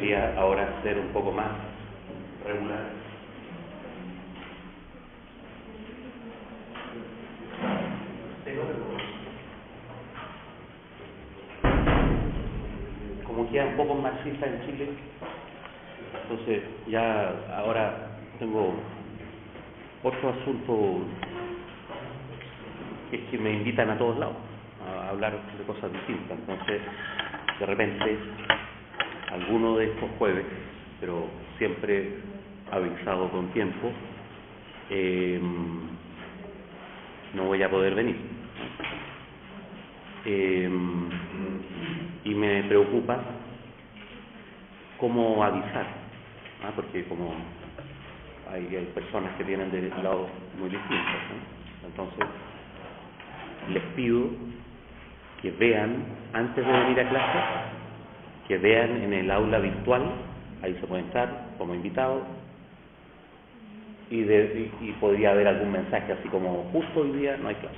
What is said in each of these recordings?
debería ahora ser un poco más regular. Como quedan pocos marxistas en Chile, entonces ya ahora tengo otro asunto que es que me invitan a todos lados a hablar de cosas distintas. Entonces, de repente, alguno de estos jueves, pero siempre avisado con tiempo, no voy a poder venir. Y me preocupa cómo avisar, porque como hay personas que vienen de lados muy distintos, ¿no? Entonces les pido que vean, antes de venir a clase, que vean en el aula virtual, ahí se puede entrar como invitado, y podría haber algún mensaje así como justo hoy día no hay clase.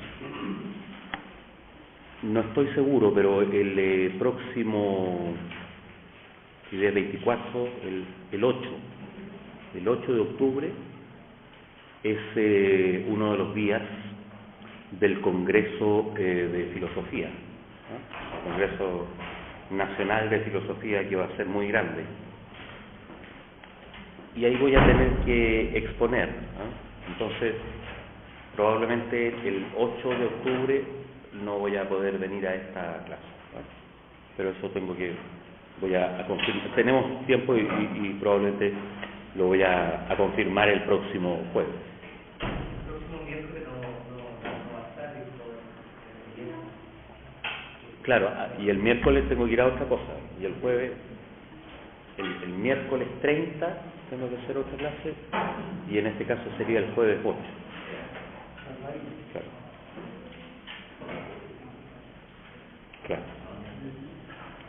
No estoy seguro, pero el próximo, el día 24, el 8 de octubre es uno de los días del Congreso de Filosofía, ¿no? El Congreso Nacional de Filosofía, que va a ser muy grande. Y ahí voy a tener que exponer, ¿no? Entonces, probablemente el 8 de octubre no voy a poder venir a esta clase, ¿no? Pero eso voy a confirmar. Tenemos tiempo y probablemente lo voy a confirmar el próximo jueves. El próximo miércoles no va a estar. Claro, y el miércoles tengo que ir a otra cosa, y el jueves, el miércoles 30 tengo que hacer otra clase, y en este caso sería el jueves 8. Claro. Claro.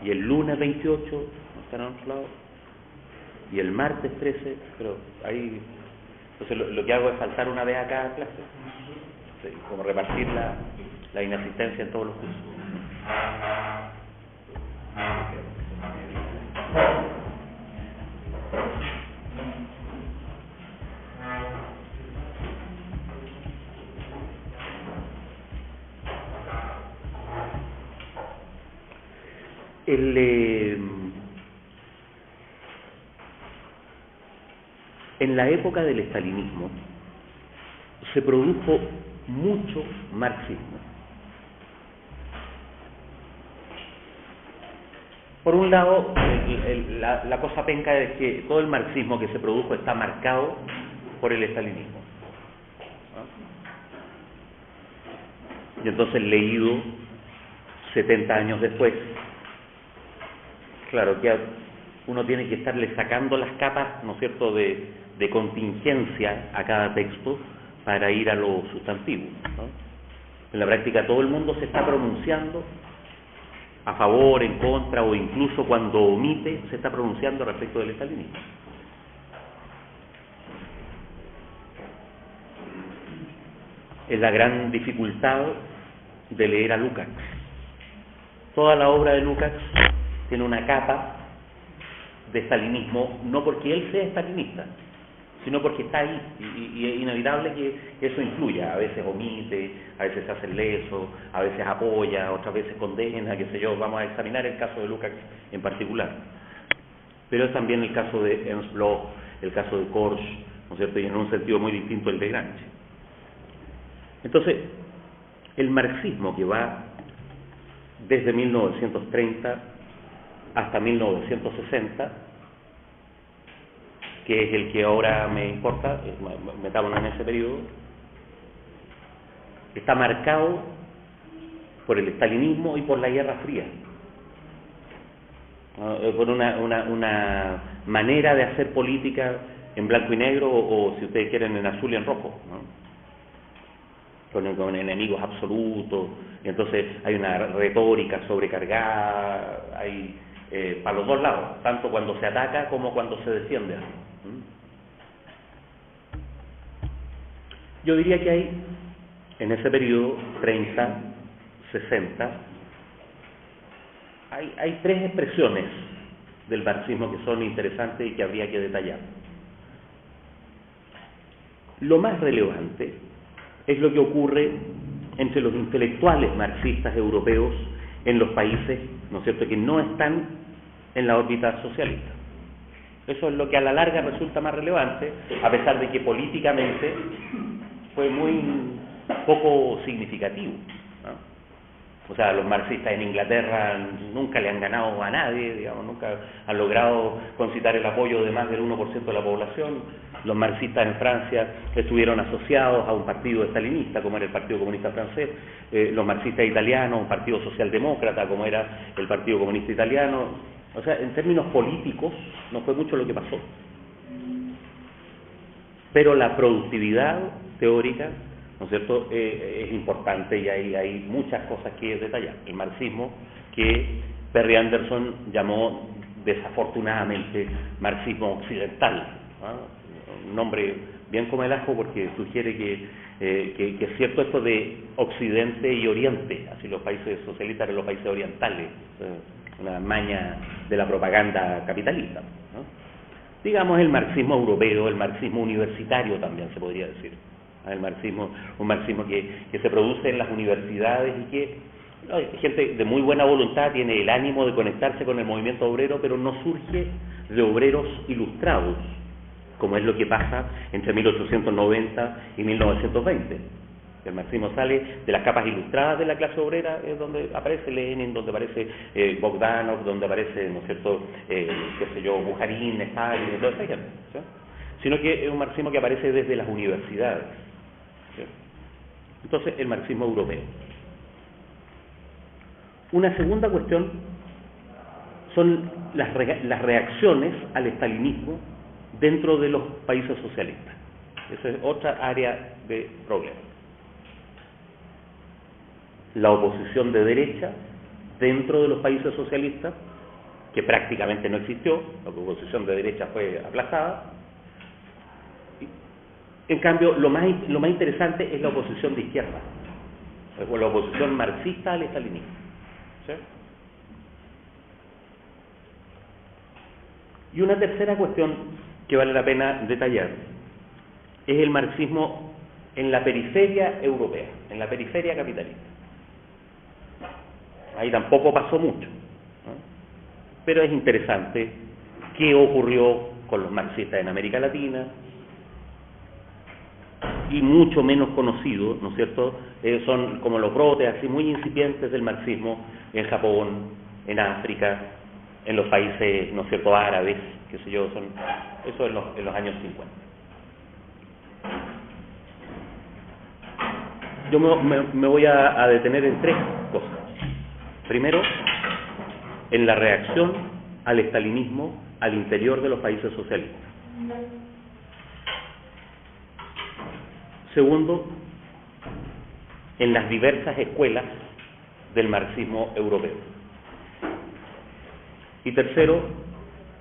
Y el lunes 28 no estará en otro lado, y el martes 13, pero ahí, entonces lo que hago es faltar una vez a cada clase, sí, como repartir la inasistencia en todos los cursos. En la época del estalinismo se produjo mucho marxismo. Por un lado, la cosa penca es que todo el marxismo que se produjo está marcado por el estalinismo, ¿no? Y entonces, leído 70 años después, claro que uno tiene que estarle sacando las capas, ¿no es cierto?, de contingencia a cada texto para ir a lo sustantivo, ¿no? En la práctica todo el mundo se está pronunciando a favor, en contra, o incluso cuando omite se está pronunciando respecto del estalinismo. Es la gran dificultad de leer a Lukács. Toda la obra de Lukács tiene una capa de estalinismo, no porque él sea estalinista, sino porque está ahí, y es inevitable que eso influya. A veces omite, a veces se hace leso, a veces apoya, otras veces condena, qué sé yo. Vamos a examinar el caso de Lukács en particular, pero es también el caso de Ernst Bloch, el caso de Korsch, ¿no es cierto?, y en un sentido muy distinto el de Gramsci. Entonces, el marxismo, que va desde 1930 hasta 1960, que es el que ahora me importa, metámonos en ese periodo, está marcado por el estalinismo y por la Guerra Fría, por una manera de hacer política en blanco y negro, o si ustedes quieren en azul y en rojo, ¿no? Con enemigos absolutos, y entonces hay una retórica sobrecargada, hay para los dos lados, tanto cuando se ataca como cuando se defiende. Yo diría que hay, en ese periodo 30, 60, hay tres expresiones del marxismo que son interesantes y que habría que detallar. Lo más relevante es lo que ocurre entre los intelectuales marxistas europeos en los países, ¿no es cierto?, que no están en la órbita socialista. Eso es lo que a la larga resulta más relevante, a pesar de que políticamente fue muy poco significativo, ¿no? O sea, los marxistas en Inglaterra nunca le han ganado a nadie, digamos, nunca han logrado concitar el apoyo de más del 1% de la población. Los marxistas en Francia estuvieron asociados a un partido estalinista, como era el Partido Comunista Francés. Los marxistas italianos, un partido socialdemócrata, como era el Partido Comunista Italiano. O sea, en términos políticos, no fue mucho lo que pasó. Pero la productividad teórica, ¿no es cierto?, es importante y hay muchas cosas que detallar. El marxismo, que Perry Anderson llamó desafortunadamente marxismo occidental, ¿no? Un nombre bien como el ajo, porque sugiere que es cierto esto de Occidente y Oriente, así los países socialistas eran los países orientales, una maña de la propaganda capitalista, ¿no? Digamos el marxismo europeo, el marxismo universitario también se podría decir. El marxismo, un marxismo que se produce en las universidades y que gente de muy buena voluntad tiene el ánimo de conectarse con el movimiento obrero, pero no surge de obreros ilustrados, como es lo que pasa entre 1890 y 1920. El marxismo sale de las capas ilustradas de la clase obrera, es donde aparece Lenin, donde aparece Bogdanov, donde aparece, ¿no es cierto?, qué sé yo, Bujarin, Stalin, y toda esa gente, ¿sí? Sino que es un marxismo que aparece desde las universidades, ¿sí? Entonces, el marxismo europeo. Una segunda cuestión son las reacciones al estalinismo dentro de los países socialistas. Esa es otra área de problema. La oposición de derecha dentro de los países socialistas, que prácticamente no existió, la oposición de derecha fue aplastada. En cambio, lo más interesante es la oposición de izquierda, o la oposición marxista al estalinismo, ¿sí? Y una tercera cuestión que vale la pena detallar es el marxismo en la periferia europea, en la periferia capitalista. Ahí tampoco pasó mucho, ¿no? Pero es interesante qué ocurrió con los marxistas en América Latina, y mucho menos conocidos, ¿no es cierto?, son como los brotes así muy incipientes del marxismo en Japón, en África, en los países, ¿no es cierto?, árabes, qué sé yo, eso en los años 50. Yo me voy a detener en tres cosas. Primero, en la reacción al estalinismo al interior de los países socialistas. Segundo, en las diversas escuelas del marxismo europeo. Y tercero,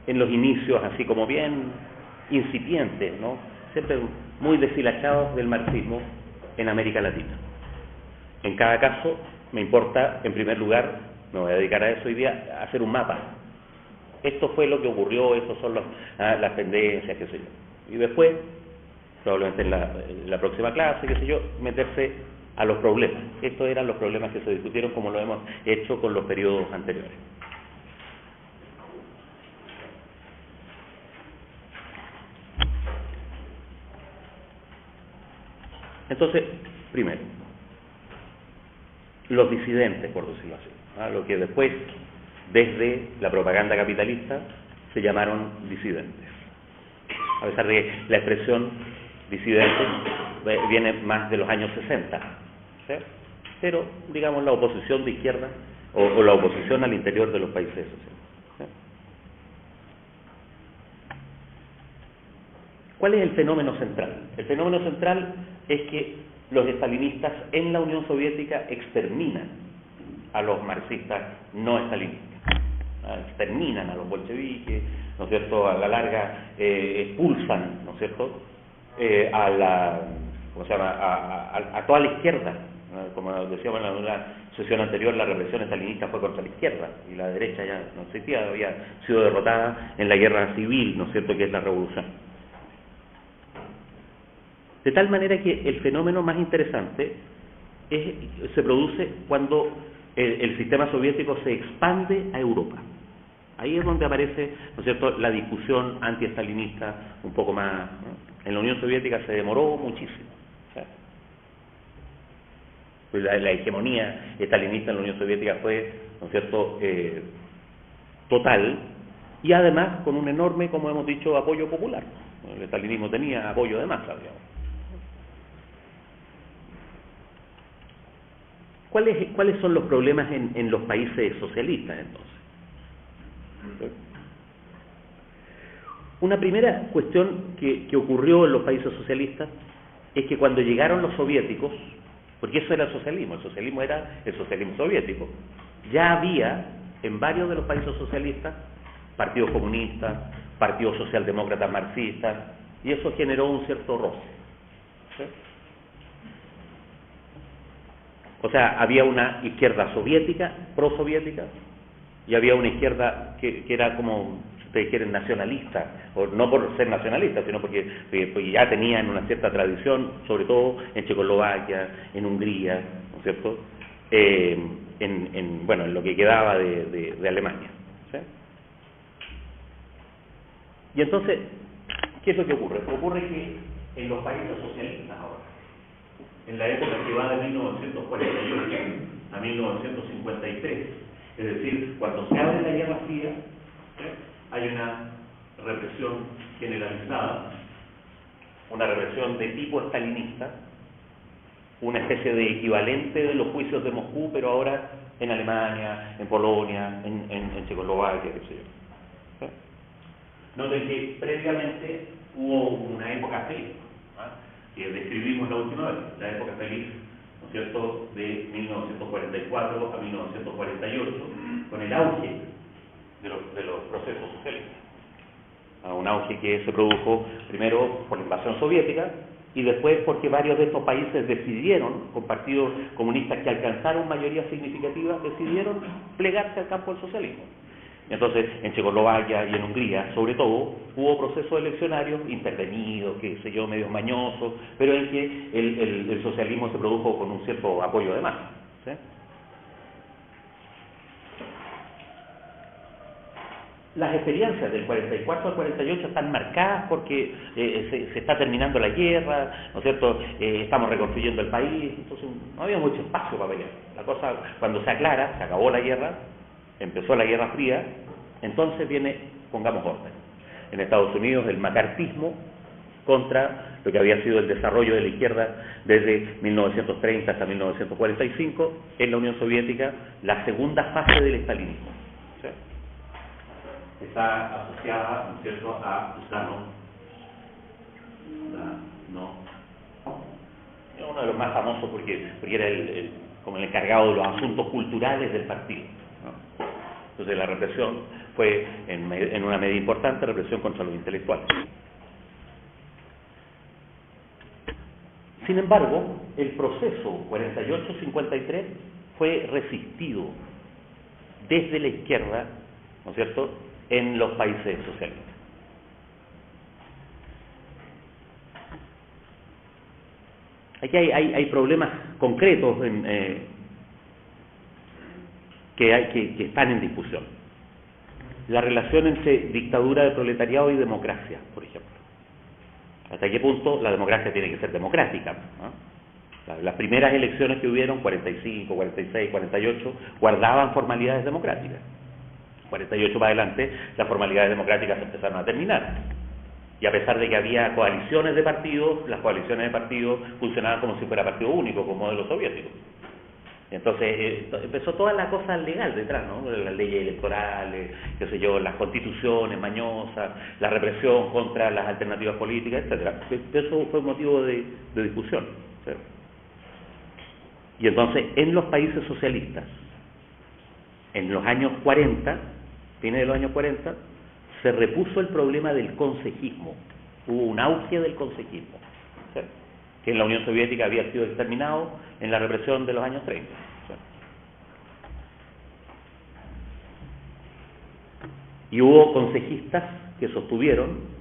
en los inicios, así como bien incipientes, ¿no?, siempre muy deshilachados del marxismo en América Latina. En cada caso, me importa, en primer lugar, me voy a dedicar a eso hoy día, a hacer un mapa. Esto fue lo que ocurrió, estas son las tendencias, qué sé yo. Y después, probablemente en la próxima clase, qué sé yo, meterse a los problemas. Estos eran los problemas que se discutieron, como lo hemos hecho con los periodos anteriores. Entonces, primero, los disidentes, por decirlo así, ¿no?, lo que después, desde la propaganda capitalista, se llamaron disidentes. A pesar de que la expresión disidente viene más de los años 60, ¿sí?, pero, digamos, la oposición de izquierda o la oposición al interior de los países sociales, ¿sí? ¿Cuál es el fenómeno central? El fenómeno central es que los estalinistas en la Unión Soviética exterminan a los marxistas no estalinistas, exterminan a los bolcheviques, ¿no es cierto?, a la larga expulsan, ¿no es cierto?, a toda la izquierda Como decíamos en la sesión anterior, la represión estalinista fue contra la izquierda y la derecha ya no existía, había sido derrotada en la guerra civil, ¿no es cierto?, que es la revolución. De tal manera que el fenómeno más interesante se produce cuando el sistema soviético se expande a Europa. Ahí es donde aparece, ¿no es cierto?, la discusión anti-estalinista un poco más, ¿no? En la Unión Soviética se demoró muchísimo. Pues la hegemonía estalinista en la Unión Soviética fue, ¿no es cierto?, total, y además con un enorme, como hemos dicho, apoyo popular. El estalinismo tenía apoyo de masa, digamos. ¿Cuáles son los problemas en los países socialistas, entonces? Una primera cuestión que ocurrió en los países socialistas es que cuando llegaron los soviéticos, porque eso era el socialismo era el socialismo soviético, ya había en varios de los países socialistas partidos comunistas, partidos socialdemócratas marxistas, y eso generó un cierto roce. ¿Sí? O sea, había una izquierda soviética, prosoviética, y había una izquierda que era como, si ustedes quieren, nacionalista, o no por ser nacionalista, sino porque ya tenían una cierta tradición, sobre todo en Checoslovaquia, en Hungría, ¿no es cierto?, en lo que quedaba de Alemania. ¿Sí? Y entonces, ¿qué es lo que ocurre? Ocurre que en los países socialistas ahora, en la época que va de 1948 a 1953, es decir, cuando se abre la Guerra Fría, hay una represión generalizada, una represión de tipo estalinista, una especie de equivalente de los juicios de Moscú, pero ahora en Alemania, en Polonia, en Checoslovaquia, qué sé yo. ¿Sí? Noten que previamente hubo una época feliz, que describimos la última vez, la época feliz, ¿no es cierto?, de 1944 a 1948, con el auge de los procesos socialistas. Un auge que se produjo primero por la invasión soviética y después porque varios de estos países decidieron, con partidos comunistas que alcanzaron mayoría significativa, decidieron plegarse al campo del socialismo. Entonces, en Checoslovaquia y en Hungría, sobre todo, hubo procesos eleccionarios intervenidos, qué sé yo, medio mañosos, pero en que el socialismo se produjo con un cierto apoyo de masa. ¿Sí? Las experiencias del 44 al 48 están marcadas porque se está terminando la guerra, ¿no es cierto?, estamos reconstruyendo el país, entonces no había mucho espacio para pelear. La cosa, cuando se aclara, se acabó la guerra, empezó la Guerra Fría, entonces viene, pongamos orden. En Estados Unidos el macartismo contra lo que había sido el desarrollo de la izquierda desde 1930 hasta 1945, en la Unión Soviética la segunda fase del estalinismo. ¿Sí? Está asociada, ¿no es cierto?, a Zhdanov. Es uno de los más famosos porque era como el encargado de los asuntos culturales del partido, ¿no? Entonces la represión fue en una medida importante represión contra los intelectuales. Sin embargo, el proceso 48-53 fue resistido desde la izquierda, ¿no es cierto?, en los países socialistas. Aquí hay problemas concretos que están en discusión. La relación entre dictadura de proletariado y democracia, por ejemplo. ¿Hasta qué punto la democracia tiene que ser democrática? ¿No? Las primeras elecciones que hubieron, 45, 46, 48, guardaban formalidades democráticas. 48 para adelante, las formalidades democráticas empezaron a terminar. Y a pesar de que había coaliciones de partidos, las coaliciones de partidos funcionaban como si fuera partido único, como modelo soviético. Entonces empezó toda la cosa legal detrás, ¿no? Las leyes electorales, qué sé yo, las constituciones mañosas, la represión contra las alternativas políticas, etcétera. Eso fue motivo de discusión. ¿Sí? Y entonces, en los países socialistas, en los años 40, fines de los años 40, se repuso el problema del concejismo. Hubo un auge del concejismo, ¿sí?, que en la Unión Soviética había sido exterminado en la represión de los años 30. Y hubo consejistas que sostuvieron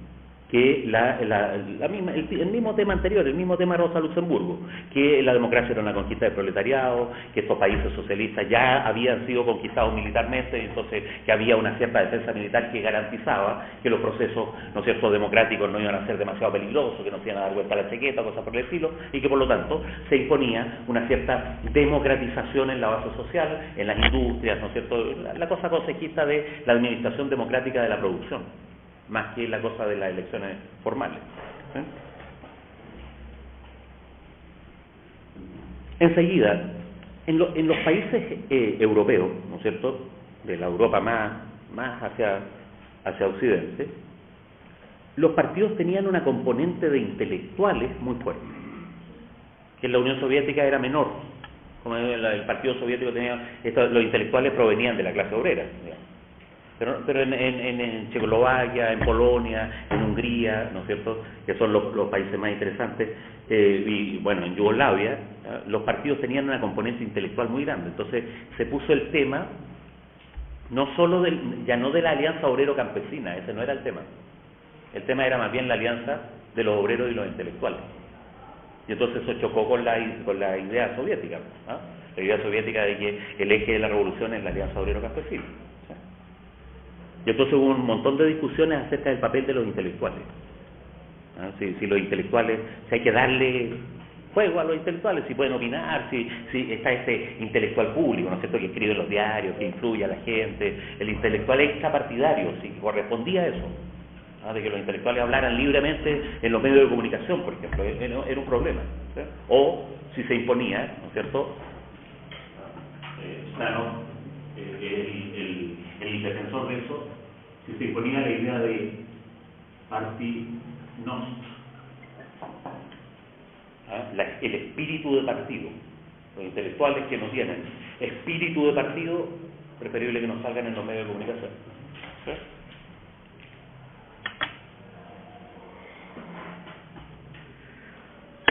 que el mismo tema anterior, el mismo tema Rosa Luxemburgo, que la democracia era una conquista del proletariado, que estos países socialistas ya habían sido conquistados militarmente, y entonces que había una cierta defensa militar que garantizaba que los procesos, ¿no es cierto?, democráticos no iban a ser demasiado peligrosos, que no se iban a dar vuelta a la chaqueta, cosas por el estilo, y que por lo tanto se imponía una cierta democratización en la base social, en las industrias, ¿no es cierto?, la cosa consejista de la administración democrática de la producción, más que la cosa de las elecciones formales. Enseguida, en los países europeos, ¿no es cierto?, de la Europa más hacia Occidente, los partidos tenían una componente de intelectuales muy fuerte, que en la Unión Soviética era menor. Como el Partido Soviético tenía, los intelectuales provenían de la clase obrera, digamos. Pero en Checoslovaquia, en Polonia, en Hungría, ¿no es cierto?, que son los países más interesantes, y bueno, en Yugoslavia, los partidos tenían una componente intelectual muy grande. Entonces se puso el tema, no solo ya no de la alianza obrero-campesina, ese no era el tema era más bien la alianza de los obreros y los intelectuales. Y entonces eso chocó con la idea soviética, ¿no? La idea soviética de que el eje de la revolución es la alianza obrero-campesina. Y entonces hubo un montón de discusiones acerca del papel de los intelectuales. Si los intelectuales, si hay que darle juego a los intelectuales, si pueden opinar, si está ese intelectual público, ¿no es cierto?, que escribe en los diarios, que influye a la gente, el intelectual extrapartidario, si correspondía a eso, de que los intelectuales hablaran libremente en los medios de comunicación, por ejemplo, era un problema, ¿sí? O si se imponía, ¿no es cierto?, claro, el defensor de eso, si se imponía la idea de Partinost, el espíritu de partido. Los intelectuales que no tienen espíritu de partido, preferible que no salgan en los medios de comunicación. ¿Sí?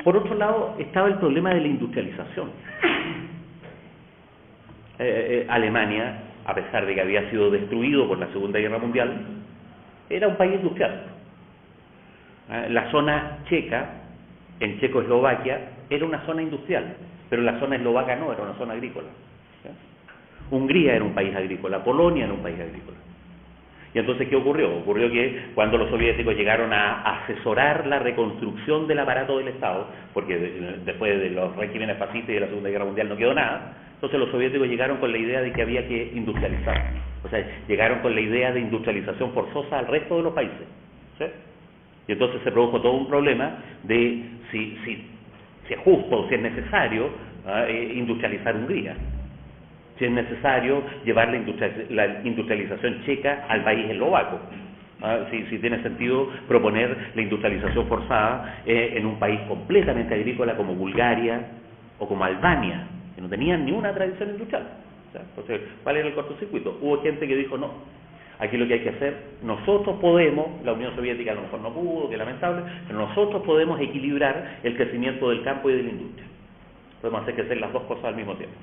Por otro lado, estaba el problema de la industrialización. Alemania, a pesar de que había sido destruido por la Segunda Guerra Mundial, era un país industrial. La zona checa, en Checoslovaquia, era una zona industrial, pero la zona eslovaca no, era una zona agrícola. Hungría era un país agrícola, Polonia era un país agrícola. Y entonces, ¿qué ocurrió? Ocurrió que cuando los soviéticos llegaron a asesorar la reconstrucción del aparato del Estado, porque después de los regímenes fascistas y de la Segunda Guerra Mundial no quedó nada, entonces los soviéticos llegaron con la idea de que había que industrializar. O sea, llegaron con la idea de industrialización forzosa al resto de los países. ¿Sí? Y entonces se produjo todo un problema de si es justo o si es necesario industrializar Hungría. Si es necesario llevar la industrialización checa al país eslovaco. Si tiene sentido proponer la industrialización forzada en un país completamente agrícola como Bulgaria o como Albania, que no tenían ni una tradición industrial. Entonces, ¿cuál era el cortocircuito? Hubo gente que dijo, no, aquí lo que hay que hacer, nosotros podemos, la Unión Soviética a lo mejor no pudo, que lamentable, pero nosotros podemos equilibrar el crecimiento del campo y de la industria. Podemos hacer crecer las dos cosas al mismo tiempo.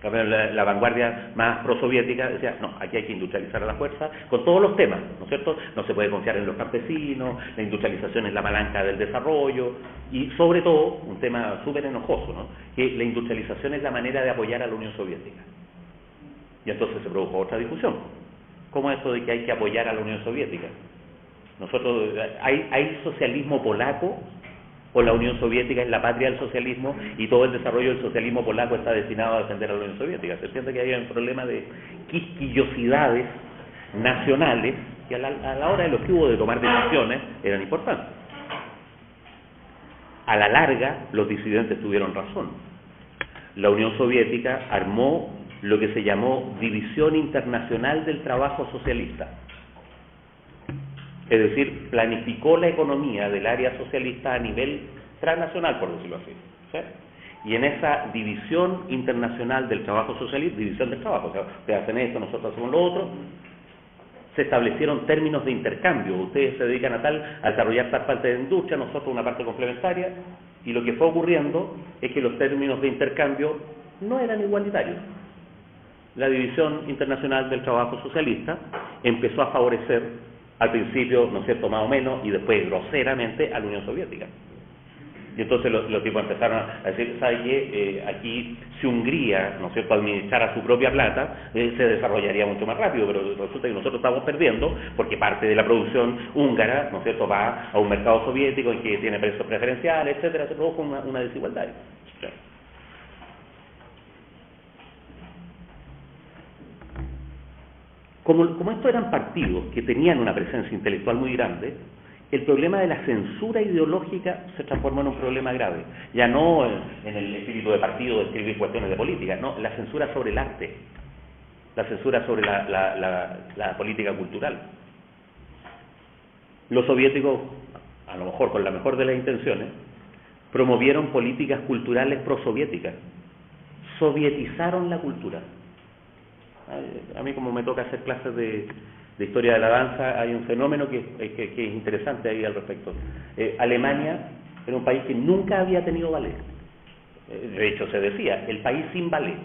La vanguardia más prosoviética decía, no, aquí hay que industrializar a la fuerza, con todos los temas, ¿no es cierto? No se puede confiar en los campesinos, la industrialización es la palanca del desarrollo, y sobre todo, un tema súper enojoso, ¿no?, que la industrialización es la manera de apoyar a la Unión Soviética. Y entonces se produjo otra discusión. ¿Cómo es esto de que hay que apoyar a la Unión Soviética? ¿Hay socialismo polaco? O la Unión Soviética es la patria del socialismo y todo el desarrollo del socialismo polaco está destinado a defender a la Unión Soviética. Se entiende que hay un problema de quisquillosidades nacionales que a la hora de lo que hubo de tomar decisiones eran importantes. A la larga, los disidentes tuvieron razón. La Unión Soviética armó lo que se llamó División Internacional del Trabajo Socialista. Es decir, planificó la economía del área socialista a nivel transnacional, por decirlo así. ¿Sí? Y en esa división internacional del trabajo socialista, división del trabajo, o sea, ustedes hacen esto, nosotros hacemos lo otro, se establecieron términos de intercambio. Ustedes se dedican a desarrollar tal parte de la industria, nosotros una parte complementaria, Y lo que fue ocurriendo es que los términos de intercambio no eran igualitarios. La División Internacional del Trabajo Socialista empezó a favorecer al principio, ¿no es cierto?, más o menos, y después groseramente a la Unión Soviética. Y entonces los tipos empezaron a decir, ¿sabe qué? Aquí, si Hungría, ¿no es cierto?, administrara su propia plata, se desarrollaría mucho más rápido, pero resulta que nosotros estamos perdiendo porque parte de la producción húngara, ¿no es cierto?, va a un mercado soviético en que tiene precios preferenciales, etcétera, se produjo una desigualdad. ¿Sí? Como estos eran partidos que tenían una presencia intelectual muy grande, el problema de la censura ideológica se transformó en un problema grave. Ya no en el espíritu de partido de escribir cuestiones de política, no, la censura sobre el arte, la censura sobre la política cultural. Los soviéticos, a lo mejor con la mejor de las intenciones, promovieron políticas culturales prosoviéticas, sovietizaron la cultura. A mí, como me toca hacer clases de historia de la danza, hay un fenómeno que es interesante ahí al respecto. Alemania era un país que nunca había tenido ballet. De hecho, se decía, el país sin ballet.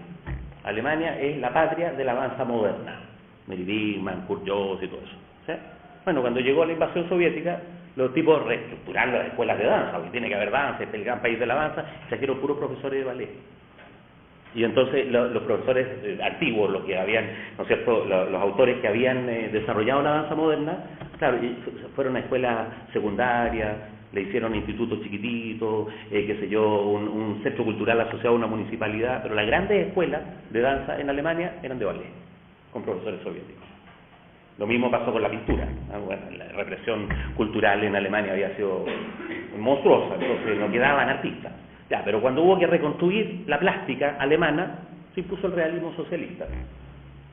Alemania es la patria de la danza moderna. Meridin, Kurt-Jooss y todo eso. ¿Sí? Bueno, cuando llegó la invasión soviética, los tipos reestructuraron las escuelas de danza, porque tiene que haber danza, este es el gran país de la danza, trajeron puros profesores de ballet. Y entonces los profesores antiguos, los que habían, ¿no es cierto?, los autores que habían desarrollado la danza moderna, claro, fueron a escuelas secundarias, le hicieron institutos chiquititos, qué sé yo, un centro cultural asociado a una municipalidad, pero las grandes escuelas de danza en Alemania eran de ballet, con profesores soviéticos. Lo mismo pasó con la pintura, ¿no? Bueno, la represión cultural en Alemania había sido monstruosa, entonces no quedaban artistas. Ya, pero cuando hubo que reconstruir la plástica alemana, se impuso el realismo socialista.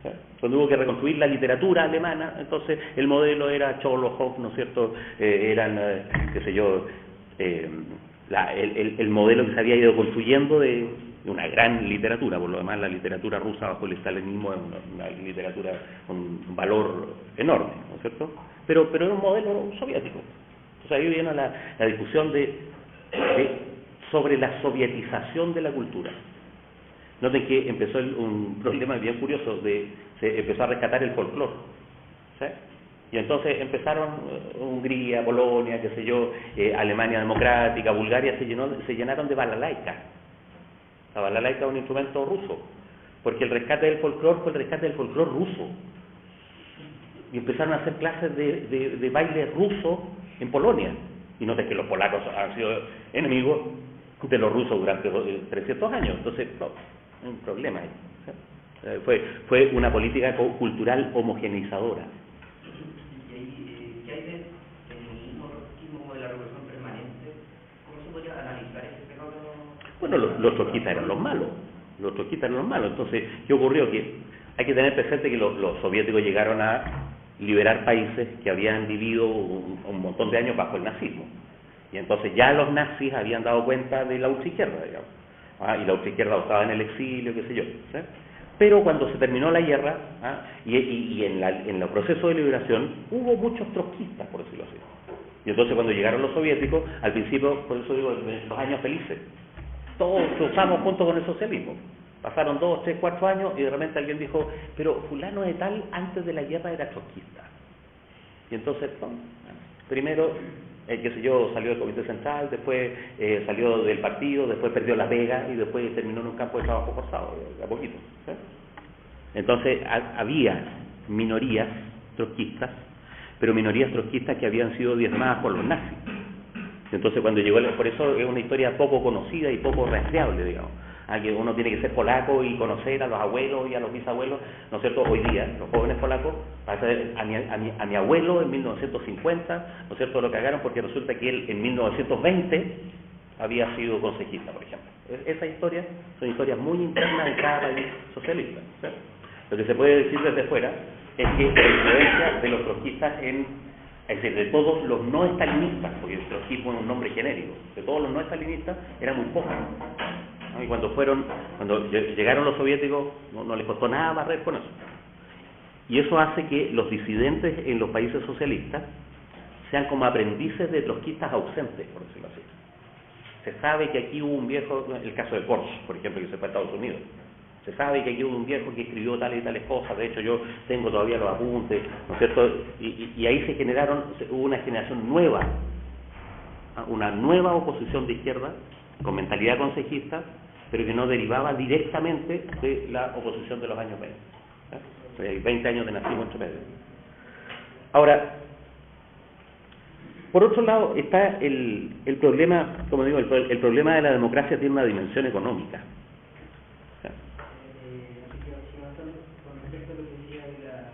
¿Sí? Cuando hubo que reconstruir la literatura alemana, entonces el modelo era Cholohoff, ¿no es cierto? Eran, qué sé yo, el modelo que se había ido construyendo de una gran literatura. Por lo demás, la literatura rusa bajo el estalinismo es una literatura con un valor enorme, ¿no es cierto? Pero era un modelo soviético. Entonces ahí viene la discusión sobre la sovietización de la cultura. Noten que empezó un problema bien curioso, se empezó a rescatar el folclore. ¿Sí? Y entonces empezaron Hungría, Polonia, qué sé yo, Alemania democrática, Bulgaria, se llenaron de balalaika. La balalaika es un instrumento ruso, porque el rescate del folclore fue el rescate del folclore ruso. Y empezaron a hacer clases de baile ruso en Polonia. Y noten que los polacos han sido enemigos de los rusos durante 300 años, entonces no, hay un problema ahí. ¿Sí? Fue una política cultural homogeneizadora. ¿Y ahí qué hay del feminismo, trotskismo, de la revolución permanente? ¿Cómo se podría analizar ese fenómeno? Bueno, los trotskistas eran los malos, entonces, ¿qué ocurrió? Que hay que tener presente que los soviéticos llegaron a liberar países que habían vivido un montón de años bajo el nazismo. Y entonces ya los nazis habían dado cuenta de la ultraizquierda, digamos. Y la ultraizquierda estaba en el exilio, qué sé yo. ¿Sí? Pero cuando se terminó la guerra, y en el proceso de liberación, hubo muchos trotskistas, por decirlo así. Y entonces cuando llegaron los soviéticos, al principio, por eso digo, los años felices, todos cruzamos junto con el socialismo. Pasaron 2, 3, 4 años y de repente alguien dijo, pero fulano de tal antes de la guerra era trotskista. Y entonces, primero, qué sé yo, salió del comité central, después salió del partido, después perdió la pega y después terminó en un campo de trabajo forzado, a poquito. ¿Sí? Entonces había minorías trotskistas, pero minorías trotskistas que habían sido diezmadas por los nazis. Entonces cuando llegó, por eso es una historia poco conocida y poco rastreable, digamos. Que uno tiene que ser polaco y conocer a los abuelos y a los bisabuelos, ¿no es cierto? Hoy día, los jóvenes polacos, a mi abuelo en 1950, ¿no es cierto?, lo cagaron porque resulta que él en 1920 había sido consejista, por ejemplo. Esas historias son historias muy internas de cada país socialista. ¿Sí? Lo que se puede decir desde fuera es que la influencia de los trotskistas es decir, de todos los no estalinistas, porque el trotskismo es un nombre genérico, de todos los no estalinistas era muy poco. Y cuando llegaron los soviéticos, no les costó nada barrer con eso. Y eso hace que los disidentes en los países socialistas sean como aprendices de trotskistas ausentes, por decirlo así. Se sabe que aquí hubo un viejo, el caso de Kors, por ejemplo, que se fue a Estados Unidos. Se sabe que aquí hubo un viejo que escribió tales y tales cosas. De hecho, yo tengo todavía los apuntes, ¿no es cierto? Y ahí hubo una generación nueva, una nueva oposición de izquierda, con mentalidad consejista, pero que no derivaba directamente de la oposición de los años 20. Hay 20 años de nazismo entre medio. Ahora, por otro lado está el problema, como digo, el problema de la democracia tiene una dimensión económica. Con respecto a lo que decía de la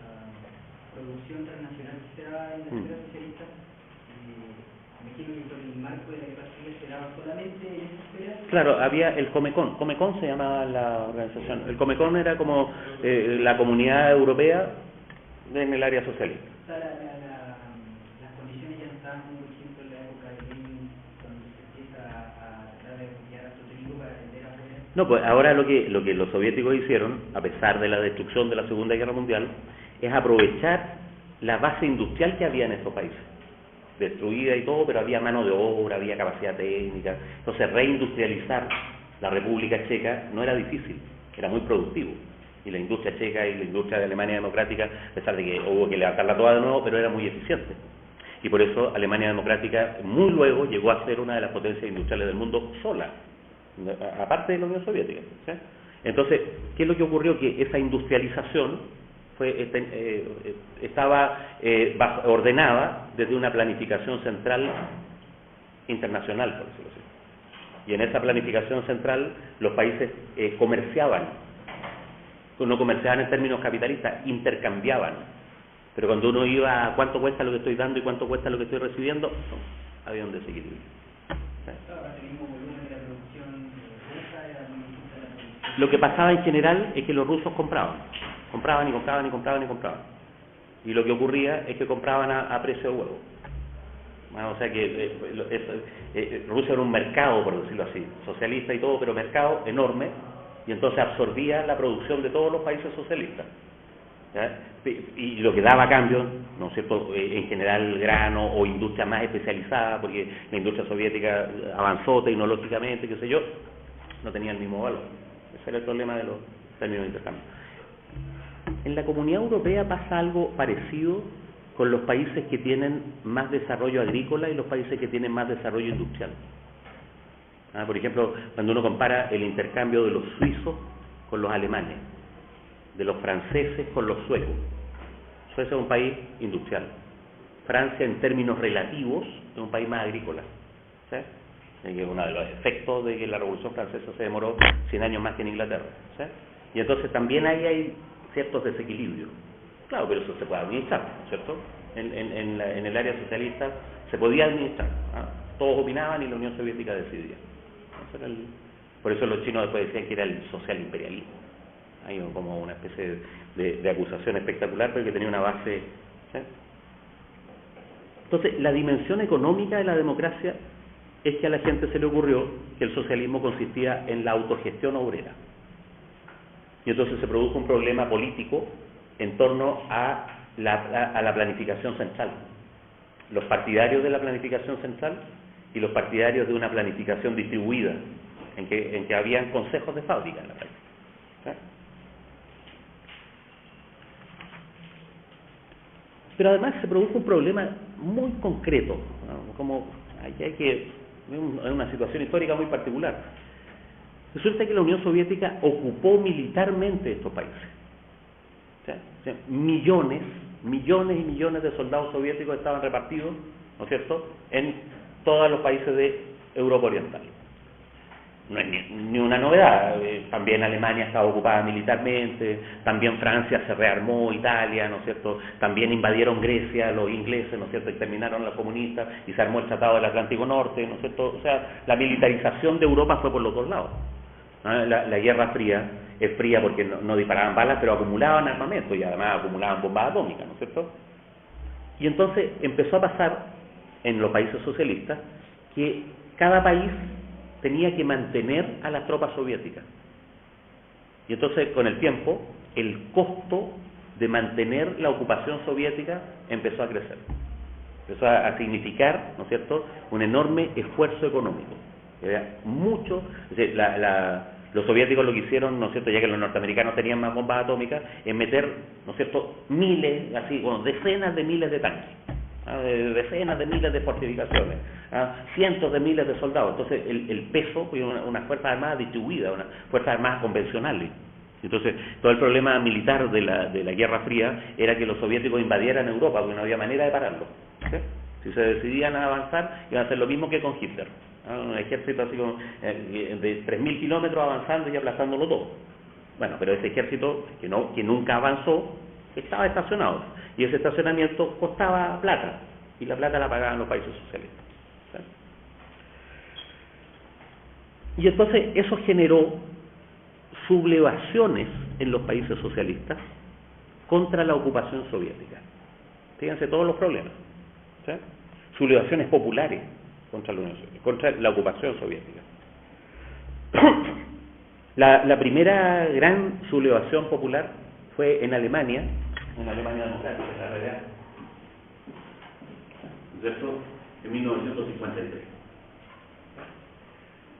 producción transnacional que se daba en la sociedad socialista, me imagino que por el marco de la guerra civil se daba solamente en esa esfera. Claro, había el Comecon se llamaba la organización. El Comecon era como la comunidad europea en el área socialista. O sea, las condiciones ya no estaban como, por ejemplo, en la época de Lenin, cuando se empieza a tratar de copiar a su trigo para vender a poder. No, pues ahora lo que los soviéticos hicieron, a pesar de la destrucción de la Segunda Guerra Mundial, es aprovechar la base industrial que había en estos países. Destruida y todo, pero había mano de obra, había capacidad técnica. Entonces, reindustrializar la República Checa no era difícil, era muy productivo. Y la industria checa y la industria de Alemania Democrática, a pesar de que hubo que levantarla toda de nuevo, pero era muy eficiente. Y por eso Alemania Democrática muy luego llegó a ser una de las potencias industriales del mundo sola, aparte de la Unión Soviética. ¿Sí? Entonces, ¿qué es lo que ocurrió? Que esa industrialización estaba ordenada desde una planificación central internacional, por decirlo así. Y en esa planificación central los países comerciaban. No comerciaban en términos capitalistas, intercambiaban. Pero cuando uno iba a cuánto cuesta lo que estoy dando y cuánto cuesta lo que estoy recibiendo, no, había un desequilibrio. Lo que pasaba en general es que los rusos compraban y compraban y compraban y compraban. Y lo que ocurría es que compraban a precio de huevo. O sea que Rusia era un mercado, por decirlo así, socialista y todo, pero mercado enorme, y entonces absorbía la producción de todos los países socialistas. ¿Ya? Y lo que daba a cambio, ¿no es cierto?, en general grano o industria más especializada, porque la industria soviética avanzó tecnológicamente, qué sé yo, no tenía el mismo valor. Ese era el problema de los términos de intercambio. En la Comunidad Europea pasa algo parecido con los países que tienen más desarrollo agrícola y los países que tienen más desarrollo industrial. Por ejemplo, cuando uno compara el intercambio de los suizos con los alemanes, de los franceses con los suecos. Suecia es un país industrial. Francia, en términos relativos, es un país más agrícola. ¿Sí? Que es uno de los efectos de que la Revolución Francesa se demoró 100 años más que en Inglaterra. ¿Sí? Y entonces también ahí hay ciertos desequilibrios. Claro, pero eso se puede administrar, ¿cierto? En el área socialista se podía administrar. Todos opinaban y la Unión Soviética decidía. Por eso los chinos después decían que era el social imperialismo. Hay como una especie de acusación espectacular, pero que tenía una base. ¿Sí? Entonces, la dimensión económica de la democracia es que a la gente se le ocurrió que el socialismo consistía en la autogestión obrera. Y entonces se produjo un problema político en torno a la planificación central. Los partidarios de la planificación central y los partidarios de una planificación distribuida, en que habían consejos de fábrica en la práctica. ¿Sí? Pero además se produjo un problema muy concreto, ¿no? Como aquí es una situación histórica muy particular. Resulta que la Unión Soviética ocupó militarmente estos países. O sea, millones y millones de soldados soviéticos estaban repartidos, ¿no es cierto?, en todos los países de Europa Oriental. No es ni una novedad. También Alemania estaba ocupada militarmente, también Francia se rearmó, Italia, ¿no es cierto?, también invadieron Grecia los ingleses, ¿no es cierto?, exterminaron a los comunistas y se armó el Tratado del Atlántico Norte, ¿no es cierto? O sea, la militarización de Europa fue por los dos lados. La Guerra Fría es fría porque no disparaban balas, pero acumulaban armamento y además acumulaban bombas atómicas, ¿no es cierto? Y entonces empezó a pasar en los países socialistas que cada país tenía que mantener a las tropas soviéticas. Y entonces, con el tiempo, el costo de mantener la ocupación soviética empezó a crecer. Empezó a significar, ¿no es cierto?, un enorme esfuerzo económico. Mucho, es decir, los soviéticos lo que hicieron, ¿no es cierto?, ya que los norteamericanos tenían más bombas atómicas, es meter, ¿no es cierto?, miles, así, bueno, decenas de miles de tanques, decenas de miles de fortificaciones, cientos de miles de soldados. Entonces el peso fue una fuerza armada distribuida, una fuerza armada convencionales. Entonces todo el problema militar de la Guerra Fría era que los soviéticos invadieran Europa, porque no había manera de pararlo, ¿sí? Si se decidían a avanzar, iban a hacer lo mismo que con Hitler, un ejército así como de 3.000 kilómetros avanzando y aplastándolo todo. Bueno, pero ese ejército que nunca avanzó estaba estacionado, y ese estacionamiento costaba plata, y la plata la pagaban los países socialistas, ¿sí? Y entonces eso generó sublevaciones en los países socialistas contra la ocupación soviética. Fíjense todos los problemas, ¿sí? Sublevaciones populares contra la Unión Soviética, contra la ocupación soviética. La primera gran sublevación popular fue en Alemania democrática, en la realidad, ¿cierto?, en 1953.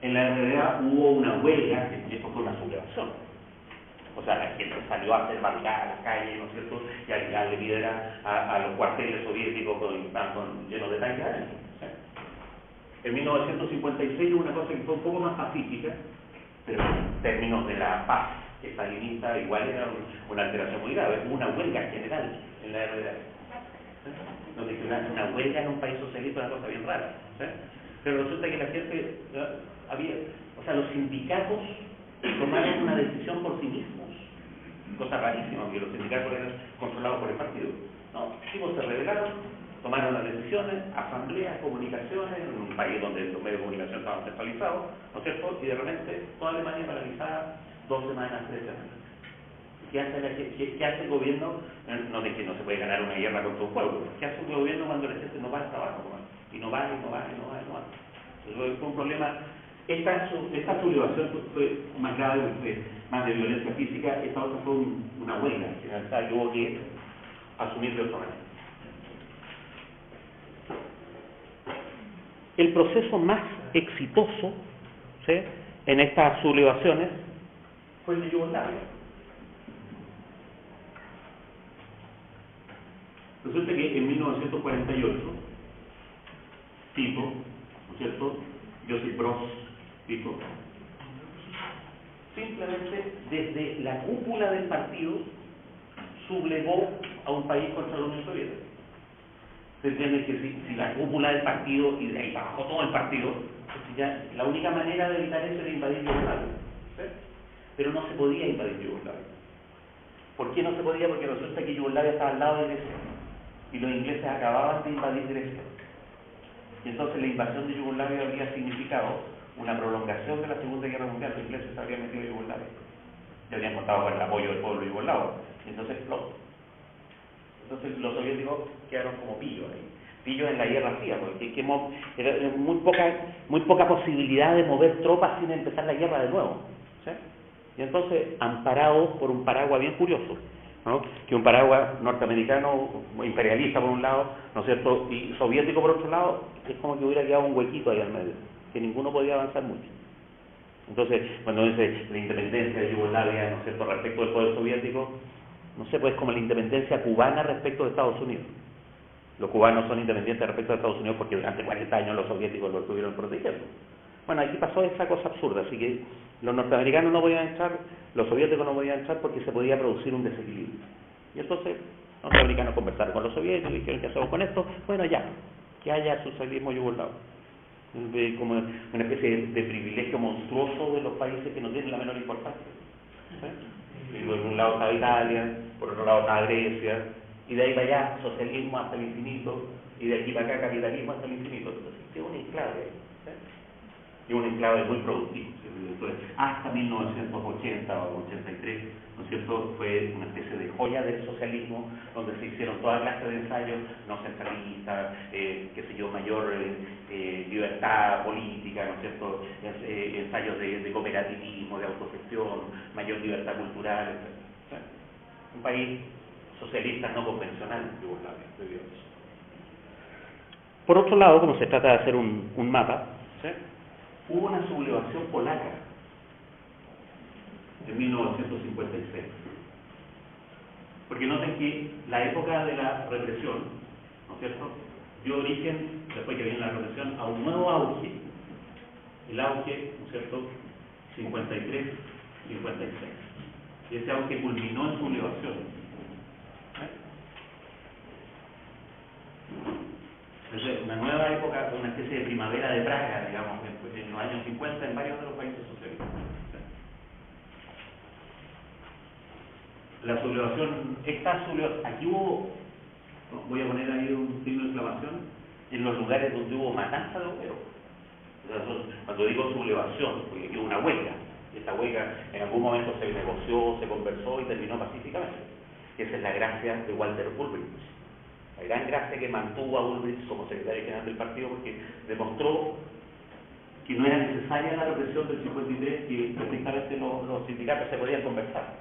En la realidad hubo una huelga, y esto fue una sublevación. O sea, la gente salió a hacer barricadas a las calles, ¿no es cierto?, y a liderar a los cuarteles soviéticos llenos de tanques adentro, ¿sí? En 1956 hubo una cosa que fue un poco más pacífica, pero en términos de la paz estalinista igual era una alteración muy grave. Hubo una huelga general en la RDA, ¿sí? Donde una huelga en un país socialista es una cosa bien rara, ¿sí? Pero resulta que la gente los sindicatos tomaron una decisión por sí mismos, cosa rarísima, porque los sindicatos eran controlados por el partido. No, los tipos se rebelaron, tomaron las decisiones, asambleas, comunicaciones, en un país donde los medios de comunicación estaban centralizados, ¿no es cierto?, y de repente toda Alemania paralizada 2 semanas, 3 semanas. ¿Qué hace el gobierno? No de que no se puede ganar una guerra contra un pueblo. ¿Qué hace el gobierno cuando la gente no va al trabajo? Y no va. Entonces fue un problema. Esta sublevación fue más grave, fue más de violencia física. Esta otra fue una huelga que hubo que asumir de otra manera. El proceso más exitoso, ¿sí?, en estas sublevaciones fue el de Yugoslavia. Resulta que en 1948 Tito, ¿no es cierto?, Josip Broz Tito, simplemente desde la cúpula del partido sublevó a un país contra la Unión Soviética. Se entiende que si la cúpula del partido, y de ahí bajó todo el partido, pues ya la única manera de evitar eso era invadir Yugoslavia, ¿sí? Pero no se podía invadir Yugoslavia. ¿Por qué no se podía? Porque resulta que Yugoslavia estaba al lado de Grecia, y los ingleses acababan de invadir Grecia. Y entonces la invasión de Yugoslavia habría significado una prolongación de la Segunda Guerra Mundial. Los ingleses se habrían metido en Yugoslavia y habrían contado con el apoyo del pueblo yugoslavo. Y entonces explotó. Entonces los soviéticos quedaron como pillos ahí. Pillos en la Guerra Fría, porque era muy poca posibilidad de mover tropas sin empezar la guerra de nuevo, ¿sí? Y entonces, amparados por un paraguas bien curioso, ¿no?, que un paraguas norteamericano imperialista por un lado, ¿no es cierto?, y soviético por otro lado, es como que hubiera quedado un huequito ahí al medio, que ninguno podía avanzar mucho. Entonces, cuando dice la independencia de Yugoslavia, ¿no es cierto?, respecto del poder soviético, no sé, pues como la independencia cubana respecto de Estados Unidos. Los cubanos son independientes respecto de Estados Unidos porque durante 40 años los soviéticos lo estuvieron protegiendo. Bueno, aquí pasó esa cosa absurda, así que los norteamericanos no podían entrar, los soviéticos no podían entrar porque se podía producir un desequilibrio. Y entonces los norteamericanos conversaron con los soviéticos y dijeron, ¿qué hacemos con esto? Bueno, ya, que haya socialismo yugoslavo. Como una especie de privilegio monstruoso de los países que no tienen la menor importancia, ¿sí? Y por un lado está Italia, por otro lado está Grecia, y de ahí para allá socialismo hasta el infinito, y de aquí para acá capitalismo hasta el infinito. Entonces es un enclave, ¿sí? Y un enclave muy productivo. Entonces, hasta 1980 o 83, ¿no es cierto?, fue una especie de joya del socialismo, donde se hicieron toda clase de ensayos no centralistas, mayor libertad política, ¿no es cierto?, ensayos de cooperativismo, de autogestión, mayor libertad cultural, etc. ¿Sí? Un país socialista no convencional, Yugoslavia, debido a eso. Por otro lado, como se trata de hacer un mapa, ¿sí?, hubo una sublevación polaca en 1956. Porque noten que la época de la represión, ¿no es cierto?, dio origen, después que viene la represión, a un nuevo auge. El auge, ¿no es cierto?, 53, 56. Y ese auge culminó en sublevación. Es una nueva época, una especie de primavera de Praga, digamos, en los años 50 en varios de los países socialistas. La sublevación, aquí hubo, voy a poner ahí un signo de exclamación, en los lugares donde hubo matanza de obreros. Cuando digo sublevación, porque aquí hubo una huelga. Esta huelga en algún momento se negoció, se conversó y terminó pacíficamente. Esa es la gracia de Walter Ulbricht. La gran gracia que mantuvo a Ulbricht como secretario general del partido, porque demostró que no era necesaria la represión del 53, que perfectamente los sindicatos se podían conversar.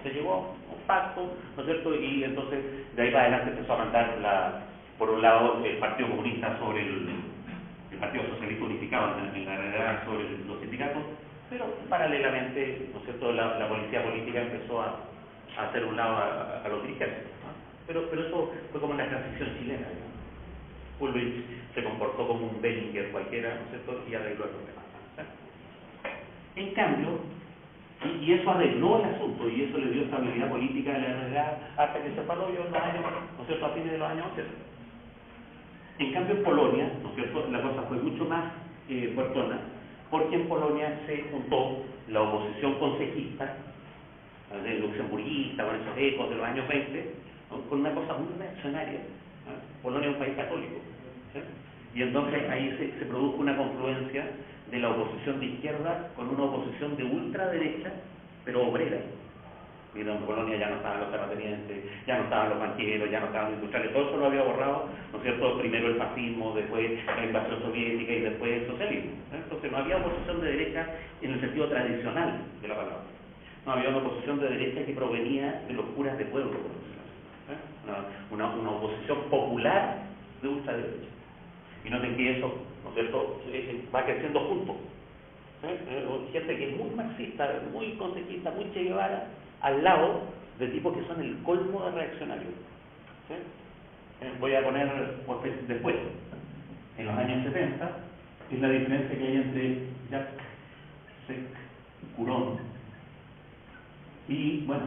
Se llegó a un pacto, ¿no es cierto? Y entonces de ahí para adelante empezó a mandar, por un lado, el Partido Comunista sobre el Partido Socialista Unificado en la realidad sobre los sindicatos, pero paralelamente, ¿no es cierto?, la policía política empezó a hacer un lado a los dirigentes, ¿no? Pero eso fue como una transición chilena, digamos. Ulbricht se comportó como un Bellinger cualquiera, ¿no es cierto?, y arregló el problema, ¿sí? En cambio, y eso arregló el asunto, y eso le dio estabilidad política a la realidad hasta que se paró yo en los años, ¿no es cierto?, a fines de los años 80. En cambio en Polonia, ¿no es cierto?, la cosa fue mucho más fuertona, porque en Polonia se juntó la oposición concejista, el luxemburguista, con esos ecos de los años 20, ¿no?, con una cosa muy reaccionaria, ¿no? Polonia es un país católico, ¿sí? Y entonces ahí se produjo una confluencia de la oposición de izquierda con una oposición de ultraderecha, pero obrera. Mira, en Polonia ya no estaban los terratenientes, ya no estaban los banqueros, ya no estaban los industriales, todo eso lo había borrado, ¿no es cierto?, primero el fascismo, después la invasión soviética y después el socialismo, ¿eh? Entonces no había oposición de derecha en el sentido tradicional de la palabra. No había una oposición de derecha que provenía de los curas de pueblo, ¿eh? Una oposición popular de ultraderecha. Y noten que eso, ¿no es cierto?, va creciendo junto. Gente que es muy marxista, muy consejista, muy Che Guevara, al lado de tipos que son el colmo de reaccionarios. ¿Sí? Voy a poner después, en los años 70, es la diferencia que hay entre Jacques Courant y, bueno,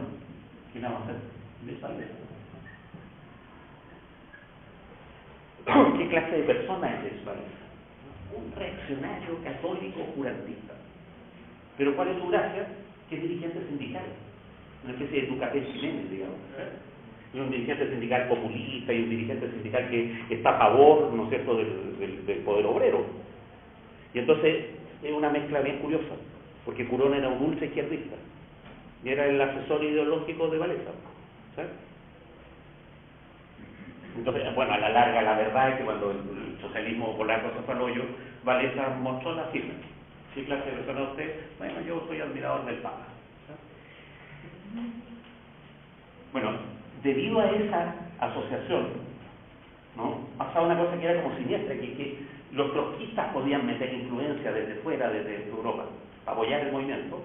¿qué vamos a hacer? ¿Qué clase de persona es Desvalles? Un reaccionario católico jurantista. Pero ¿cuál es su gracia? Que es dirigente sindical, una especie de Tucapel Jiménez, digamos. Es un dirigente sindical populista y un dirigente sindical que está a favor, ¿no es cierto?, del poder obrero. Y entonces es una mezcla bien curiosa, porque Curón era un ultra izquierdista y era el asesor ideológico de Walesa, ¿sí? Entonces, bueno, a la larga la verdad es que cuando el socialismo polaco se fue al hoyo, Walesa mostró la firma. ¿Qué clase de persona usted? Bueno, yo soy admirador del Papa. ¿Sí? Bueno, debido a esa asociación, ¿no?, pasaba una cosa que era como siniestra, que los trotskistas podían meter influencia desde fuera, desde Europa, para apoyar el movimiento,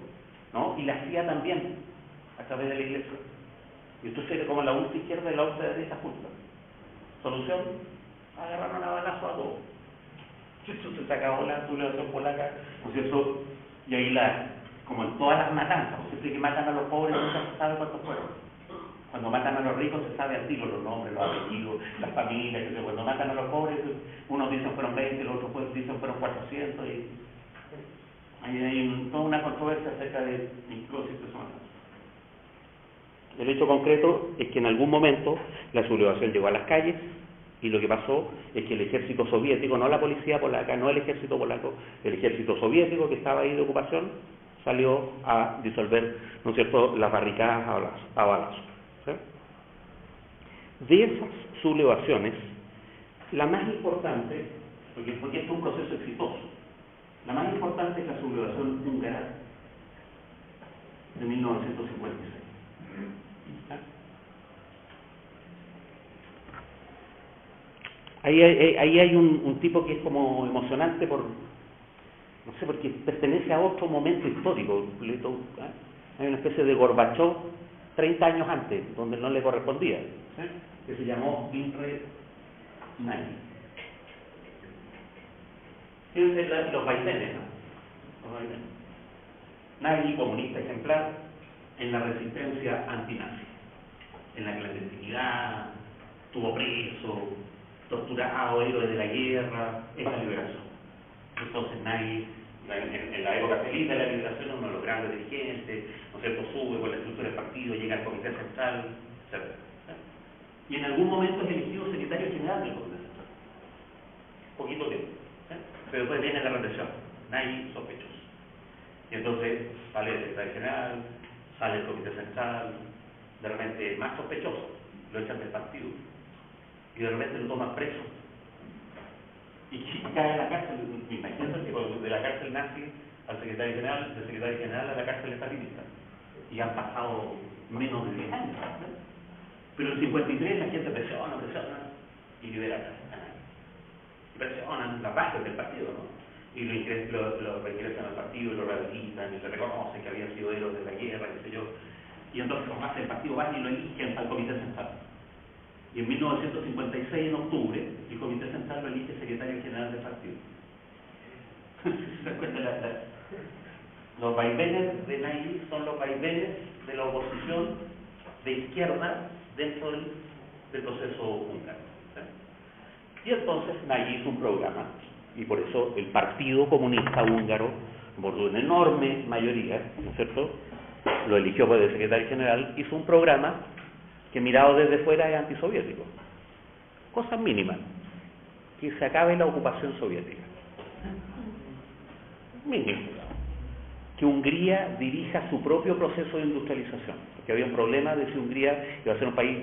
¿no?, y la hacía también a través de la Iglesia. Y entonces era como la ultra izquierda y la ultra derecha juntas. Solución, agarraron a balazo a todos. Entonces se acabó la sublevación polaca, ¿no es cierto? Y ahí como en todas las matanzas, siempre que matan a los pobres nunca se sabe cuántos fueron. Cuando matan a los ricos se sabe al tiro los nombres, los apellidos, las familias, que cuando matan a los pobres, unos dicen fueron 20, los otros dicen fueron 400, y hay toda una controversia acerca de incluso si se matanzas. El hecho concreto es que en algún momento la sublevación llegó a las calles y lo que pasó es que el ejército soviético, no la policía polaca, no el ejército polaco, el ejército soviético que estaba ahí de ocupación salió a disolver, ¿no es cierto?, las barricadas a balazos. ¿Sí? De esas sublevaciones, la más importante, porque esto es un proceso exitoso, la más importante es la sublevación húngara de 1956. Ahí hay un tipo que es como emocionante por no sé, porque pertenece a otro momento histórico. Hay una especie de Gorbachov 30 años antes, donde no le correspondía, que se llamó Imre Nagy. Fíjense los vaivenes, ¿no? Los vaivenes. Nagy, comunista ejemplar, en la resistencia antinazi, en la clandestinidad, estuvo preso, torturado, héroe de la guerra, es la liberación. Entonces Nagy, en la época feliz de la liberación, uno de los grandes dirigentes, ¿no es cierto?, sube con la estructura del partido, llega al Comité Central, etc. Y en algún momento es elegido secretario general del Comité Central. Poquito tiempo. Pero después viene la represión. Nagy sospechoso. Y entonces sale el secretario general, sale el Comité Central, de repente más sospechoso, lo echan del partido. Y de repente lo toman preso. Y cae en la cárcel. Imagínense que de la cárcel nazi al secretario general, del secretario general a la cárcel estalinista. Y han pasado menos de 10 años. Pero en 53 la gente presiona y liberan a Nagy. Presionan las bases del partido, ¿no? Y lo reingresan al partido y lo rehabilitan y le reconocen que había sido héroe de la guerra, qué sé yo. Y entonces los más del partido van y lo eligen al Comité Central. Y en 1956, en octubre, el Comité Central lo elige secretario general del partido. ¿Se acuerdan? Los vaivenes de Nagy son los vaivenes de la oposición de izquierda dentro del proceso húngaro. Y entonces Nagy hizo un programa, y por eso el Partido Comunista Húngaro, por una enorme mayoría, ¿no es cierto?, lo eligió por el secretario general, hizo un programa que mirado desde fuera es antisoviético. Cosas mínimas. Que se acabe la ocupación soviética. Mínimo. Que Hungría dirija su propio proceso de industrialización. Porque había un problema de si Hungría iba a ser un país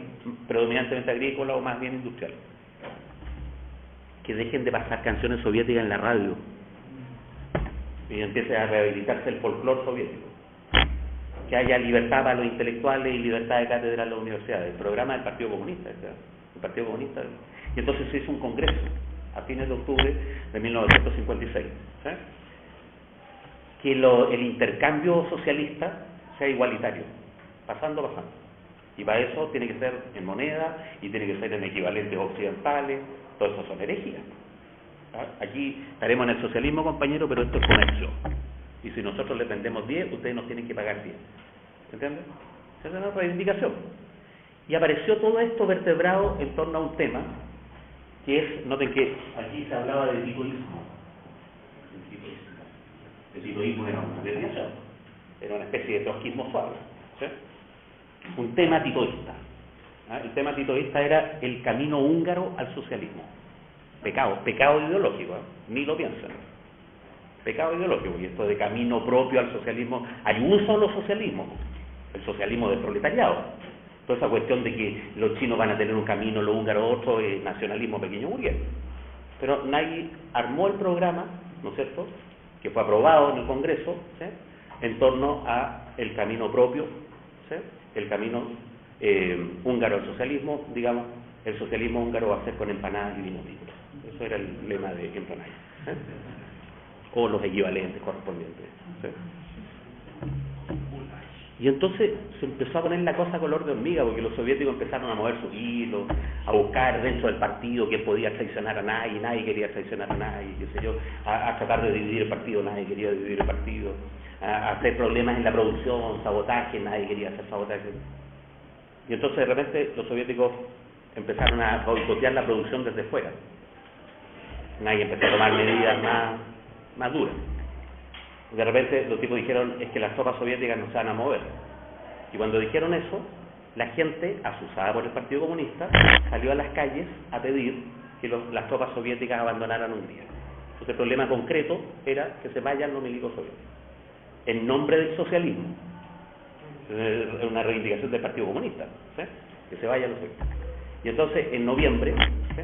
predominantemente agrícola o más bien industrial. Que dejen de pasar canciones soviéticas en la radio. Y empiece a rehabilitarse el folclore soviético. Que haya libertad para los intelectuales y libertad de cátedra en las universidades. El programa del Partido Comunista. El Partido Comunista. Y entonces se hizo un congreso a fines de octubre de 1956. ¿Sí? Que el intercambio socialista sea igualitario. Pasando. Y para eso tiene que ser en moneda y tiene que ser en equivalentes occidentales. Todo eso son herejías. Aquí estaremos en el socialismo, compañero, pero esto es comercio. Y si nosotros les vendemos 10, ustedes nos tienen que pagar 10. ¿Se entiende? Esa es una reivindicación. Y apareció todo esto vertebrado en torno a un tema que es, noten que aquí se hablaba de titoísmo. El titoísmo era una desviación, era una especie de trotskismo suave. ¿Sí? Un tema titoísta. El tema titoísta era el camino húngaro al socialismo. Pecado ideológico, ni lo piensan. Pecado ideológico, y esto de camino propio al socialismo, hay un solo socialismo, el socialismo del proletariado. Toda esa cuestión de que los chinos van a tener un camino, los húngaros otro, es nacionalismo pequeño burgués. Pero Nagy armó el programa, ¿no es cierto?, que fue aprobado en el Congreso, ¿sí?, en torno a el camino propio, ¿sí?, el camino húngaro al socialismo, digamos, el socialismo húngaro va a ser con empanadas y vino tinto. Eso era el lema de Imre Nagy, ¿sí?, o los equivalentes correspondientes. ¿Sí? Y entonces se empezó a poner la cosa color de hormiga, porque los soviéticos empezaron a mover sus hilos, a buscar dentro del partido quién podía traicionar a Nagy, nadie quería traicionar a Nagy, qué sé yo, a tratar de dividir el partido, nadie quería dividir el partido, a hacer problemas en la producción, sabotaje, nadie quería hacer sabotaje. Y entonces de repente los soviéticos empezaron a boicotear la producción desde fuera. Nagy empezó a tomar medidas más duras. De repente los tipos dijeron, es que las tropas soviéticas no se van a mover. Y cuando dijeron eso, la gente, asusada por el Partido Comunista, salió a las calles a pedir que las tropas soviéticas abandonaran Hungría. Entonces el problema concreto era que se vayan los milicos soviéticos, en nombre del socialismo. Es una reivindicación del Partido Comunista, ¿sí?, que se vayan los soviéticos. Y entonces, en noviembre, ¿sí?,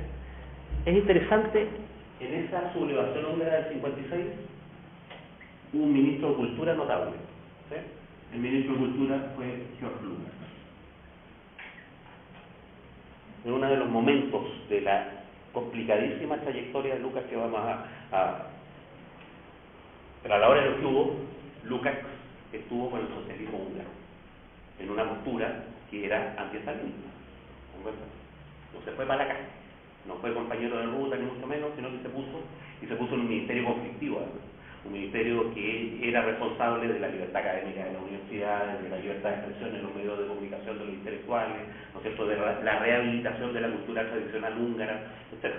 es interesante, en esa sublevación húngara del 56, hubo un ministro de Cultura notable. ¿Sí? El ministro de Cultura fue Georg Lukács. En uno de los momentos de la complicadísima trayectoria de Lukács que vamos Pero a la hora de lo que hubo, Lukács estuvo con el socialismo húngaro, en una postura que era antiestalinista. No se fue para la casa, no fue compañero de ruta ni mucho menos, sino que se puso en un ministerio conflictivo, un ministerio que era responsable de la libertad académica de las universidades, de la libertad de expresión en los medios de comunicación de los intelectuales, ¿no es cierto?, de la rehabilitación de la cultura tradicional húngara, etc.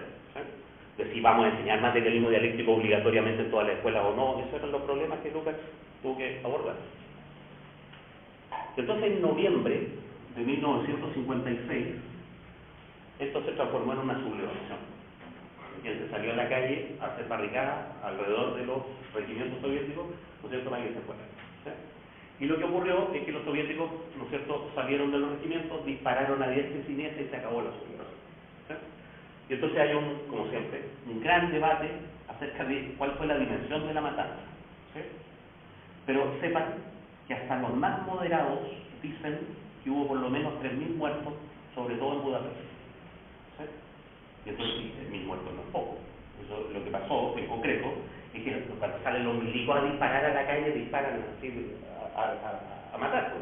De si vamos a enseñar materialismo dialéctico obligatoriamente en todas las escuelas o no, esos eran los problemas que Lukács tuvo que abordar. Entonces, en noviembre de 1956, esto se transformó en una sublevación. Se salió a la calle a hacer barricadas alrededor de los regimientos soviéticos, ¿no es cierto?, para que se fueran. ¿Sí? Y lo que ocurrió es que los soviéticos, ¿no es cierto?, salieron de los regimientos, dispararon a diestra y siniestra y se acabó la sublevación. ¿Sí? Y entonces hay como siempre, un gran debate acerca de cuál fue la dimensión de la matanza. ¿Sí? Pero sepan que hasta los más moderados dicen que hubo por lo menos 3.000 muertos, sobre todo en Budapest. ¿Sí? Y entonces 3.000 muertos no es poco. Eso, lo que pasó en concreto es que cuando salen los milicos a disparar a la calle, disparan así a matar.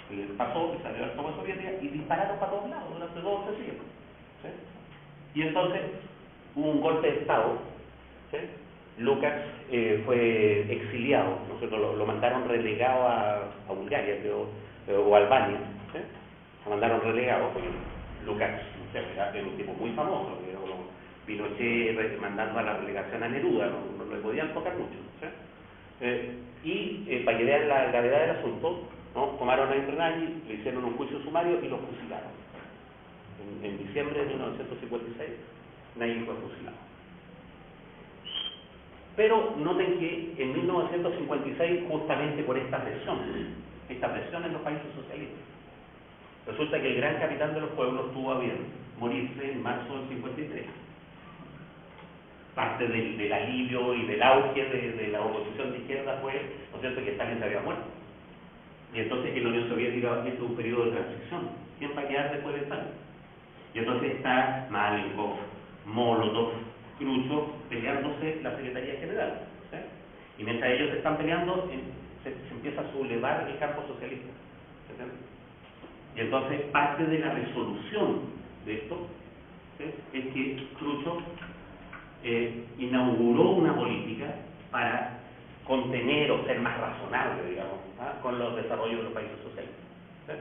¿Sí? Y pasó que salió la Toma Soviética y dispararon para todos lados durante 2 o 3 siglos. ¿Sí? Y entonces hubo un golpe de Estado. ¿Sí? Lukács fue exiliado, ¿no es cierto? Lo mandaron relegado a Bulgaria, creo, o Albania. ¿Sí? Lo mandaron relegado porque Lukács, no sé, era un tipo muy famoso, Pinochet mandando a la relegación a Neruda, no le podían tocar mucho. ¿Sí? Para que vean la gravedad del asunto, ¿no?, tomaron a Nagy, le hicieron un juicio sumario y lo fusilaron. En diciembre de 1956, Nagy fue fusilado. Pero noten que en 1956, justamente por esta presión en los países socialistas, resulta que el gran capitán de los pueblos tuvo a bien morirse en marzo del 53. Parte del alivio y del auge de la oposición de izquierda fue, ¿no es cierto?, que Stalin se había muerto. Y entonces que la Unión Soviética hizo un periodo de transición. ¿Quién va a quedar después de Stalin? Y entonces está Malenkov, Molotov, Khrushchev peleándose la Secretaría General. ¿Sí? Y mientras ellos están peleando, se empieza a sublevar el campo socialista. ¿Sí? Y entonces parte de la resolución de esto, ¿sí?, es que Khrushchev inauguró una política para contener o ser más razonable, digamos, con los desarrollos de los países socialistas. ¿Sí?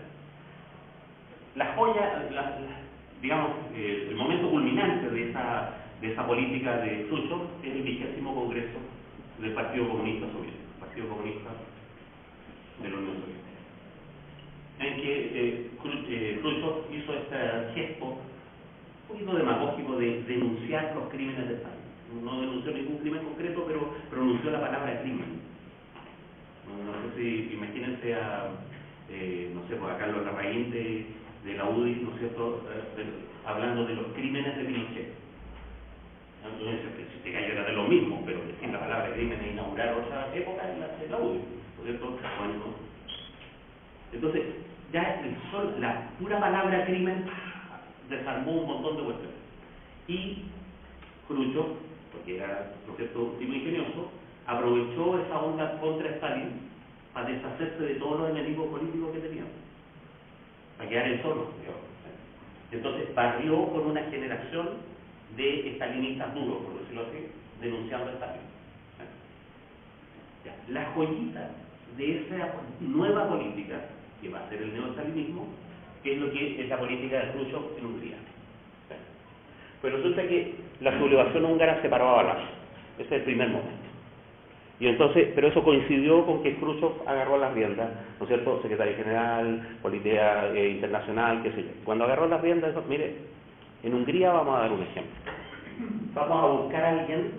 La joya, digamos, el momento culminante de esa política de Khrushchev es el 20º Congreso del Partido Comunista Soviético, Partido Comunista de la Unión Soviética, en que Khrushchev hizo este gesto un poquito demagógico de denunciar los crímenes de Stalin. No denunció ningún crimen concreto, pero pronunció la palabra crimen. No sé si imagínense no sé, pues a Carlos Larraín de la UDI, ¿no es cierto?, hablando de los crímenes de Pinochet. Entonces, si te cayó era de lo mismo, pero en la palabra crimen es inaugurar otra época en la UDI, ¿no es cierto? Bueno, entonces, ya la pura palabra crimen desarmó un montón de cuestiones. Y Khrushchev, porque era, ¿no es cierto?, un tipo ingenioso, aprovechó esa onda contra Stalin para deshacerse de todos los enemigos políticos que tenían, para quedar en solo. Entonces barrió con una generación de estalinistas duros, por decirlo así, denunciando a Stalin. La joyita de esa nueva política, que va a ser el neostalinismo, es lo que es la política de Khrushchev en Hungría. Pues resulta que la sublevación húngara se paró a balazos. Ese es el primer momento. Y entonces, pero eso coincidió con que Khrushchev agarró las riendas, ¿no es cierto?, secretario general, política internacional, qué sé yo. Cuando agarró las riendas, eso, mire, en Hungría vamos a dar un ejemplo. Vamos a buscar a alguien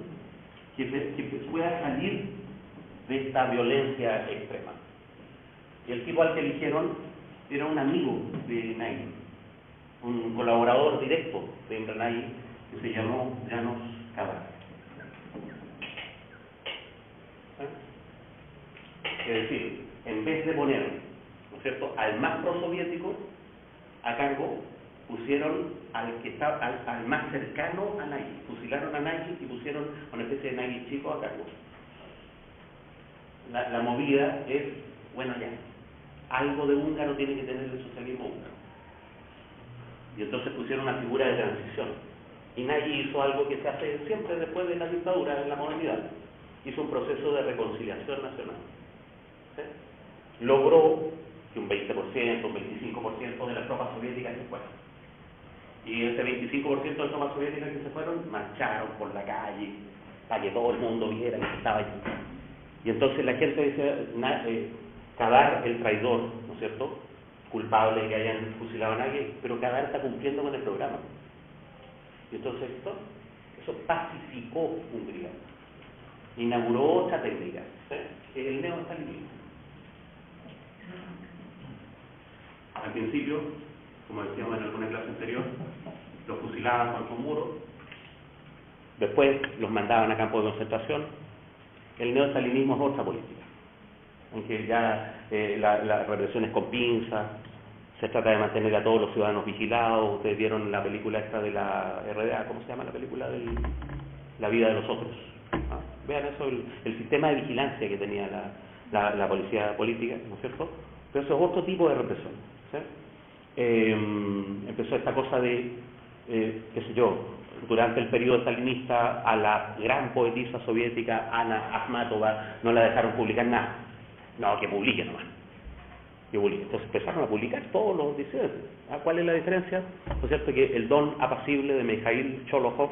que pueda salir de esta violencia extrema. Y el tipo al que eligieron era un amigo de Nagy, un colaborador directo de Imre Nagy, que se llamó János Kadar. Es decir, en vez de poner, ¿no es cierto?, al más prosoviético a cargo, pusieron al más cercano a Nagy, fusilaron a Nagy y pusieron una especie de Nagy chico a cargo. la movida es, bueno, ya, algo de húngaro tiene que tener el socialismo húngaro. Y entonces pusieron una figura de transición. Y Nagy hizo algo que se hace siempre después de la dictadura, en la modernidad. Hizo un proceso de reconciliación nacional. ¿Sí? Logró que un 20%, un 25% de las tropas soviéticas se fueran. Y ese 25% de las tropas soviéticas que se fueron, marcharon por la calle, para que todo el mundo viera que estaba allí. Y entonces la gente dice, Kadar, el traidor, ¿no es cierto?, culpable de que hayan fusilado a nadie, pero Kadar está cumpliendo con el programa. Y entonces eso pacificó Hungría, inauguró otra técnica, ¿sí?, el neostalinismo. Al principio, como decíamos en alguna clase anterior, los fusilaban contra un muro, después los mandaban a campos de concentración. El neostalinismo es otra política, en que ya la represión es con pinzas, se trata de mantener a todos los ciudadanos vigilados. Ustedes vieron la película esta de la RDA, ¿cómo se llama la película? La vida de los otros. ¿Ah? Vean eso, el sistema de vigilancia que tenía la policía política, ¿no es cierto? Pero eso es otro tipo de represión, ¿sí? Empezó esta cosa de, qué sé yo, durante el periodo stalinista a la gran poetisa soviética Ana Akhmatova no la dejaron publicar nada. No, que publique nomás. Entonces empezaron a publicar todos los disidentes. ¿Cuál es la diferencia? ¿No es cierto? Que el don apacible de Mikhail Sholokhov,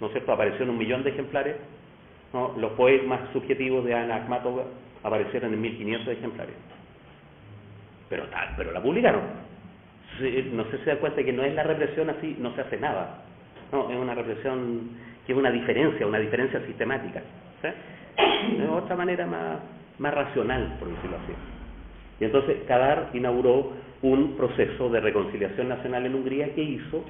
¿no es cierto?, apareció en 1 millón de ejemplares, ¿no? Los poemas subjetivos de Ana Akhmatova aparecieron en 1500 ejemplares. Pero la publicaron. No sé si se da cuenta que no es la represión así, no se hace nada. No, es una represión que es una diferencia sistemática, ¿sí? Es otra manera más racional, por decirlo así. Y entonces Kadar inauguró un proceso de reconciliación nacional en Hungría que hizo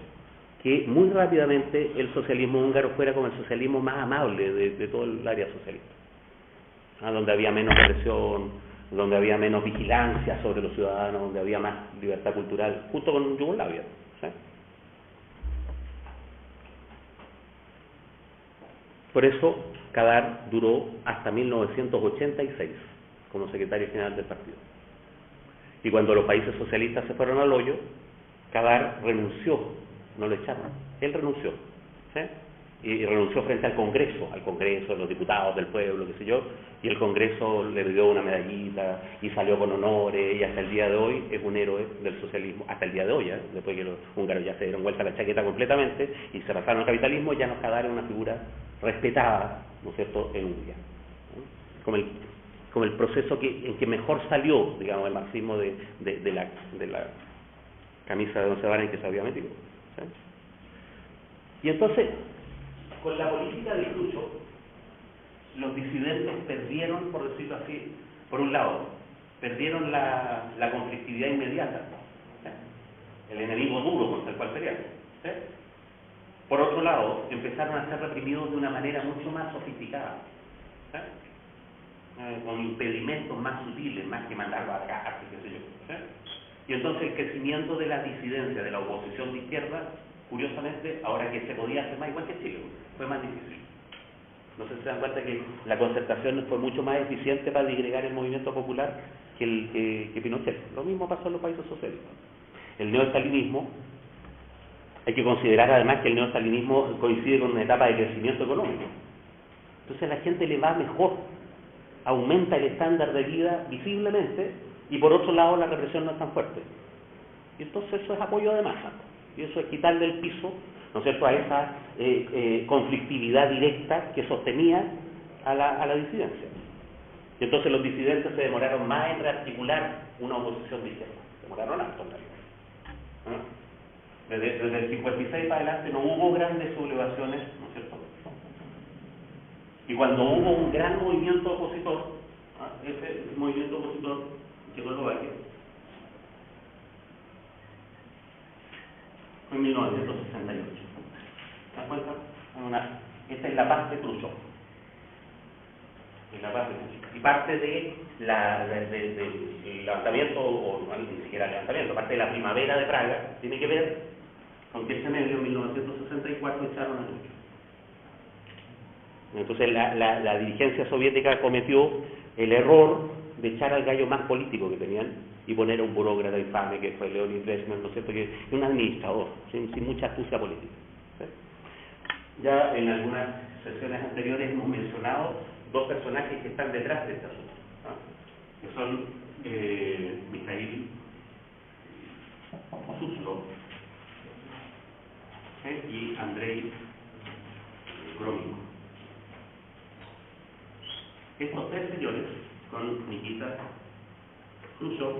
que muy rápidamente el socialismo húngaro fuera como el socialismo más amable de todo el área socialista, donde había menos represión, donde había menos vigilancia sobre los ciudadanos, donde había más libertad cultural, junto con Yugoslavia, ¿sí? Por eso Kadar duró hasta 1986 como secretario general del partido. Y cuando los países socialistas se fueron al hoyo, Kadar renunció, no lo echaron, él renunció, ¿sí? Y renunció frente al Congreso, los diputados del pueblo, qué sé yo, y el Congreso le dio una medallita y salió con honores, y hasta el día de hoy es un héroe del socialismo, hasta el día de hoy, después que los húngaros ya se dieron vuelta la chaqueta completamente y se pasaron al capitalismo, ya Kadar es una figura respetada, ¿no es cierto?, en Hungría, ¿no? Como el proceso en que mejor salió, digamos, el marxismo de la camisa de 11 varas en que se había metido, ¿sí? Y entonces, con la política de Khrushchev, los disidentes perdieron, por decirlo así, por un lado, perdieron la conflictividad inmediata, ¿sí?, el enemigo duro contra el cual pelear, ¿sí? Por otro lado, empezaron a ser reprimidos de una manera mucho más sofisticada, ¿sí?, con impedimentos más sutiles, más que mandarlo a la cárcel, qué sé yo, ¿sí? Y entonces el crecimiento de la disidencia, de la oposición de izquierda, curiosamente, ahora que se podía hacer más igual que Chile, fue más difícil. No sé si se dan cuenta que la concertación fue mucho más eficiente para disgregar el movimiento popular que Pinochet. Lo mismo pasó en los países socialistas. El neostalinismo, hay que considerar además que el neostalinismo coincide con una etapa de crecimiento económico. Entonces a la gente le va mejor, aumenta el estándar de vida visiblemente, y por otro lado la represión no es tan fuerte. Y entonces eso es apoyo de masa, y eso es quitarle el piso, ¿no es cierto?, a esa conflictividad directa que sostenía a la disidencia. Y entonces los disidentes se demoraron más en rearticular una oposición de izquierda, demoraron harto en realidad, ¿no? Desde el 56 para adelante no hubo grandes sublevaciones, ¿no es cierto? Y cuando hubo un gran movimiento opositor, ese movimiento opositor Checoslovaquia, fue en 1968. ¿Se dan cuenta? Esta es la paz de Khrushchev. Y parte del levantamiento, o no, ni siquiera levantamiento, parte de la primavera de Praga, tiene que ver con que ese medio en 1964 echaron a Khrushchev. Entonces la dirigencia soviética cometió el error de echar al gallo más político que tenían y poner a un burócrata infame que fue Leonid Brezhnev, ¿no es cierto?, que es un administrador, sin mucha astucia política. ¿Sí? Ya en algunas sesiones anteriores hemos mencionado dos personajes que están detrás de este asunto, ¿no?, que son Mikhail Suslov y Andrei Gromyko. Estos tres señores, con Nikita Khrushchev,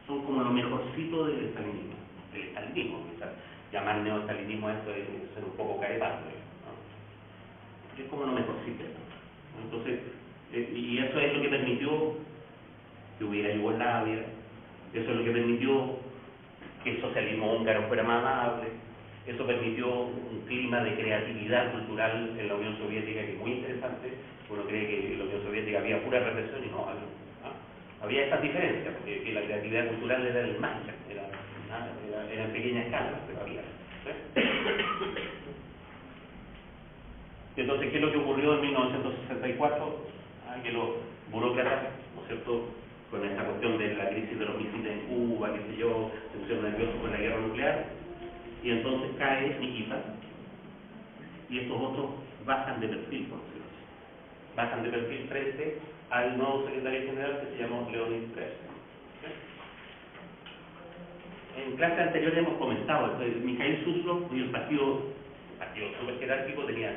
son como lo mejorcito del estalinismo. El estalinismo, quizás llamar neoestalinismo a esto es ser un poco caretado, ¿no? Es como lo mejorcito, ¿no? Entonces, y eso es lo que permitió que hubiera Yugoslavia, eso es lo que permitió que el socialismo húngaro fuera más amable, eso permitió un clima de creatividad cultural en la Unión Soviética que es muy interesante. Uno cree que en la Unión Soviética había pura represión y no, había estas diferencias, porque la creatividad cultural era el margen, era en pequeña escala, pero había. ¿Sí? Y entonces, ¿qué es lo que ocurrió en 1964? Que los burócratas, ¿no es cierto?, con esta cuestión de la crisis de los misiles en Cuba, qué sé yo, se pusieron nerviosos con la guerra nuclear, y entonces cae Nikita, y estos otros bajan de perfil, por decirlo así. Bajan de perfil frente al nuevo secretario general que se llamó Leonid Brezhnev. ¿Sí? En clases anteriores hemos comentado, Mikhail Suslov y el partido super jerárquico tenía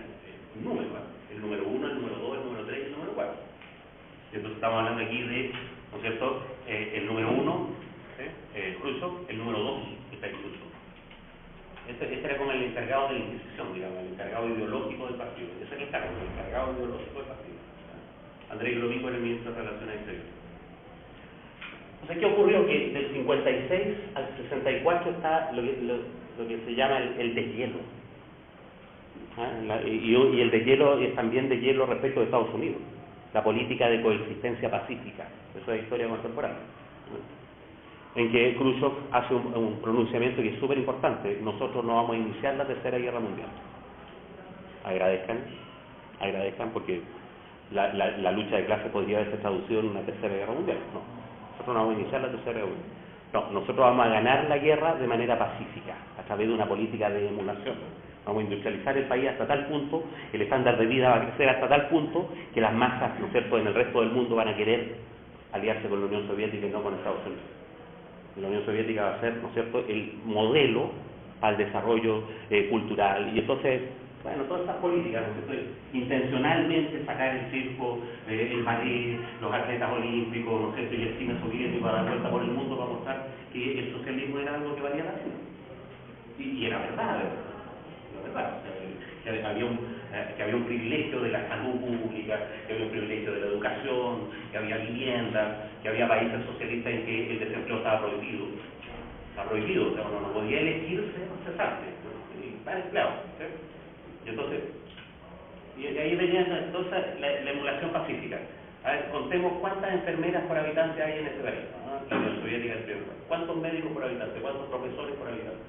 un número, el número 1, el número 2, el número 3 y el número 4. Entonces estamos hablando aquí de, ¿no es cierto?, el número 1, Khrushchev, el número 2, Mikhail Suslov. Este era como el encargado de la Inquisición, digamos, el encargado ideológico del partido. Ese es el cargo, el encargado ideológico del partido. Andrei Gromyko era el ministro de Relaciones Exteriores. Entonces, ¿qué ocurrió? Que del 56 al 64 está lo que se llama el deshielo. Y el deshielo es también deshielo respecto de Estados Unidos. La política de coexistencia pacífica. Eso es historia contemporánea. En que Khrushchev hace un pronunciamiento que es súper importante: nosotros no vamos a iniciar la Tercera Guerra Mundial. Agradezcan porque la lucha de clase podría haberse traducido en una Tercera Guerra Mundial. No, nosotros no vamos a iniciar la Tercera Guerra Mundial. No, nosotros vamos a ganar la guerra de manera pacífica, a través de una política de emulación. Vamos a industrializar el país hasta tal punto, el estándar de vida va a crecer hasta tal punto que las masas, ¿no es cierto?, en el resto del mundo van a querer aliarse con la Unión Soviética y no con Estados Unidos. La Unión Soviética va a ser, ¿no es cierto?, el modelo al desarrollo cultural. Y entonces, bueno, todas estas políticas, ¿no es cierto?, intencionalmente sacar el circo, el ballet, los atletas olímpicos, ¿no es cierto?, y el cine soviético a dar vuelta por el mundo para mostrar que el socialismo era algo que valía la pena. Y era verdad, que había un privilegio de la salud pública, que había un privilegio de la educación, que había vivienda, que había países socialistas en que el desempleo estaba prohibido. Está prohibido, o sea, uno no podía elegirse cesante, está empleado. ¿Sí? Y entonces, y ahí venía entonces la emulación pacífica. A ver, contemos cuántas enfermeras por habitante hay en este país, ¿no? La Unión Soviética es el primer país. ¿Cuántos médicos por habitante? ¿Cuántos profesores por habitante?